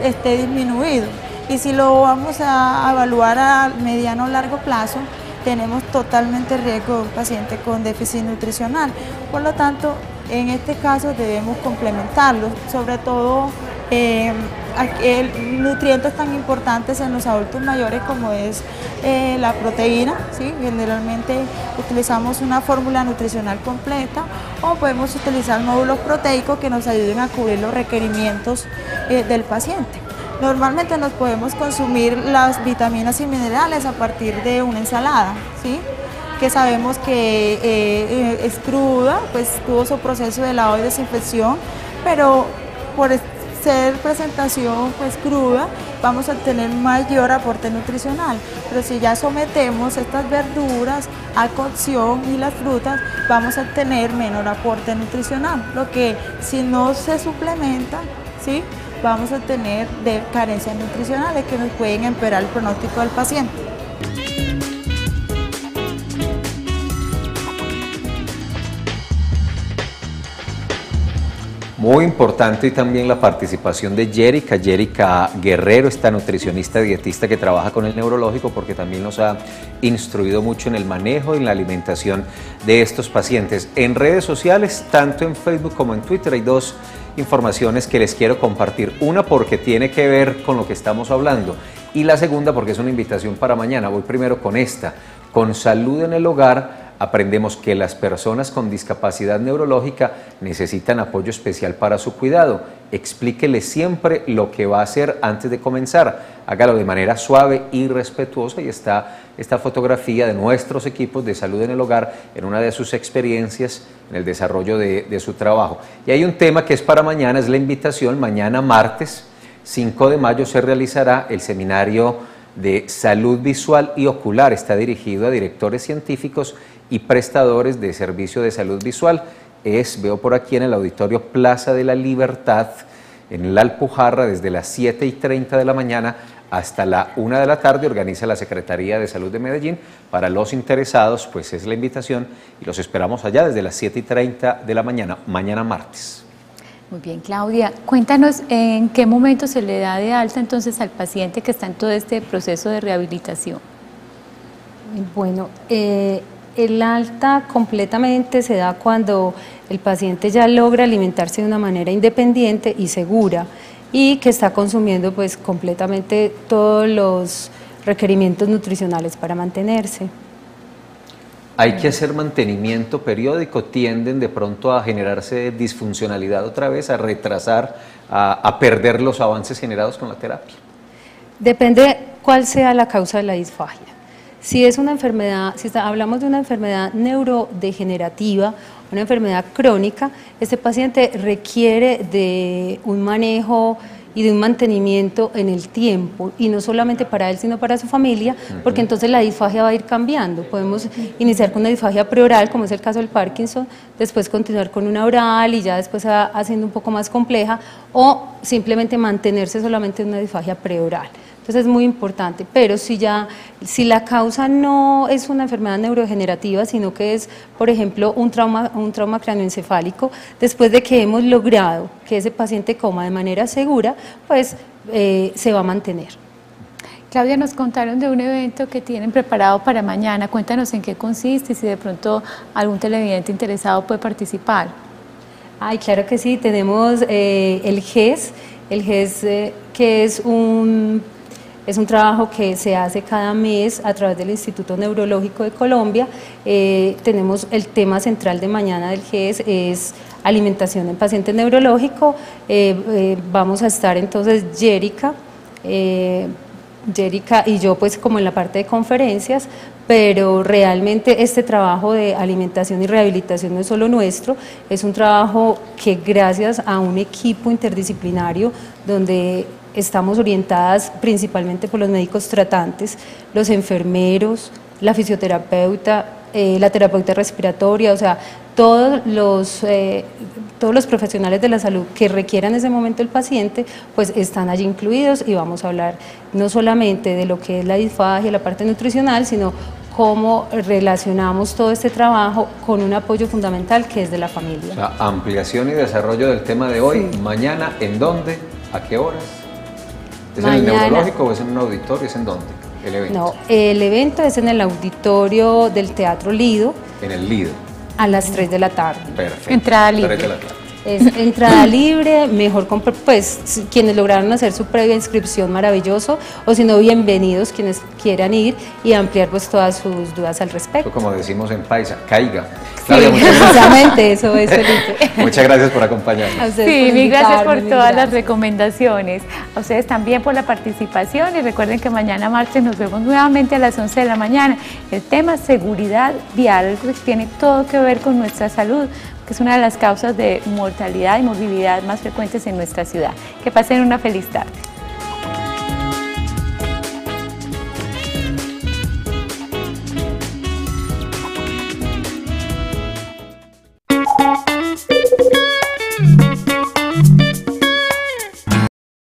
Speaker 5: esté disminuido. Y si lo vamos a evaluar a mediano o largo plazo, tenemos totalmente riesgo de un paciente con déficit nutricional. Por lo tanto, en este caso debemos complementarlo, sobre todo nutrientes tan importantes en los adultos mayores como es la proteína, ¿sí? Generalmente utilizamos una fórmula nutricional completa o podemos utilizar módulos proteicos que nos ayuden a cubrir los requerimientos del paciente. Normalmente nos podemos consumir las vitaminas y minerales a partir de una ensalada, ¿sí? Que sabemos que es cruda, pues tuvo su proceso de lavado y desinfección, pero por ser presentación pues cruda vamos a tener mayor aporte nutricional, pero si ya sometemos estas verduras a cocción y las frutas vamos a tener menor aporte nutricional, lo que si no se suplementa, ¿sí? Vamos a tener carencias nutricionales que nos pueden empeorar el pronóstico del paciente.
Speaker 1: Muy importante y también la participación de Yérica Guerrero, esta nutricionista dietista que trabaja con el neurológico, porque también nos ha instruido mucho en el manejo y en la alimentación de estos pacientes. En redes sociales, tanto en Facebook como en Twitter, hay dos informaciones que les quiero compartir. Una porque tiene que ver con lo que estamos hablando y la segunda porque es una invitación para mañana. Voy primero con esta. Con Salud en el Hogar aprendemos que las personas con discapacidad neurológica necesitan apoyo especial para su cuidado. Explíquele siempre lo que va a hacer antes de comenzar. Hágalo de manera suave y respetuosa. Y está esta fotografía de nuestros equipos de salud en el hogar en una de sus experiencias en el desarrollo de su trabajo. Y hay un tema que es para mañana, es la invitación. Mañana martes 5 de mayo se realizará el seminario de salud visual y ocular. Está dirigido a directores científicos y prestadores de servicio de salud visual. Veo por aquí en el auditorio Plaza de la Libertad, en la Alpujarra, desde las 7:30 de la mañana hasta la 1 de la tarde. Organiza la Secretaría de Salud de Medellín. Para los interesados, pues es la invitación y los esperamos allá desde las 7:30 de la mañana, mañana martes.
Speaker 2: Muy bien, Claudia, cuéntanos en qué momento se le da de alta entonces al paciente que está en todo este proceso de rehabilitación.
Speaker 4: Bueno, el alta completamente se da cuando el paciente ya logra alimentarse de una manera independiente y segura y que está consumiendo pues completamente todos los requerimientos nutricionales para mantenerse.
Speaker 1: Hay que hacer mantenimiento periódico, tienden de pronto a generarse disfuncionalidad otra vez, a retrasar, a perder los avances generados con la terapia.
Speaker 4: Depende cuál sea la causa de la disfagia. Si es una enfermedad, hablamos de una enfermedad neurodegenerativa, una enfermedad crónica, este paciente requiere de un manejo y de un mantenimiento en el tiempo, y no solamente para él, sino para su familia, porque entonces la disfagia va a ir cambiando. Podemos iniciar con una disfagia preoral, como es el caso del Parkinson, después continuar con una oral y ya después haciendo un poco más compleja, o simplemente mantenerse solamente en una disfagia preoral. Entonces es muy importante, pero si la causa no es una enfermedad neurodegenerativa, sino que es, por ejemplo, un trauma cráneoencefálico, después de que hemos logrado que ese paciente coma de manera segura, pues se va a mantener.
Speaker 2: Claudia, nos contaron de un evento que tienen preparado para mañana. Cuéntanos en qué consiste y si de pronto algún televidente interesado puede participar.
Speaker 4: Ay, claro que sí, tenemos el GES, que es un trabajo que se hace cada mes a través del Instituto Neurológico de Colombia. Tenemos el tema central de mañana del GES, es alimentación en paciente neurológico. Vamos a estar entonces Yérica y yo pues como en la parte de conferencias pero realmente este trabajo de alimentación y rehabilitación no es solo nuestro, es un trabajo que gracias a un equipo interdisciplinario donde estamos orientadas principalmente por los médicos tratantes, los enfermeros, la fisioterapeuta, la terapeuta respiratoria, o sea, todos los profesionales de la salud que requieran en ese momento el paciente, pues están allí incluidos y vamos a hablar no solamente de lo que es la disfagia, la parte nutricional, sino cómo relacionamos todo este trabajo con un apoyo fundamental que es de la familia.
Speaker 1: La ampliación y desarrollo del tema de hoy,
Speaker 4: Sí.
Speaker 1: mañana, ¿en dónde? ¿A qué horas? ¿Es
Speaker 4: Mañana.
Speaker 1: en el neurológico o es en un auditorio? ¿Es en dónde el evento?
Speaker 4: No, el evento es en el auditorio del Teatro Lido
Speaker 1: En el Lido.
Speaker 4: a las 3 de la tarde.
Speaker 1: Perfecto.
Speaker 2: Entrada libre.
Speaker 1: 3 de la tarde.
Speaker 4: Es entrada libre, mejor pues quienes lograron hacer su previa inscripción, maravilloso, o si no, bienvenidos quienes quieran ir y ampliar pues todas sus dudas al respecto.
Speaker 1: Como decimos en Paisa, caiga.
Speaker 4: Sí,
Speaker 1: Claudia, muchas gracias.
Speaker 4: precisamente eso es, Felipe.
Speaker 1: Muchas gracias por acompañarnos.
Speaker 4: A ustedes
Speaker 2: Sí,
Speaker 4: por
Speaker 2: mil gracias por
Speaker 4: invitarme, mil
Speaker 2: todas las
Speaker 4: gracias.
Speaker 2: recomendaciones. A ustedes también por la participación y recuerden que mañana martes nos vemos nuevamente a las 11 de la mañana. El tema seguridad vial, algo que tiene todo que ver con nuestra salud, que es una de las causas de mortalidad y morbilidad más frecuentes en nuestra ciudad. Que pasen una feliz tarde.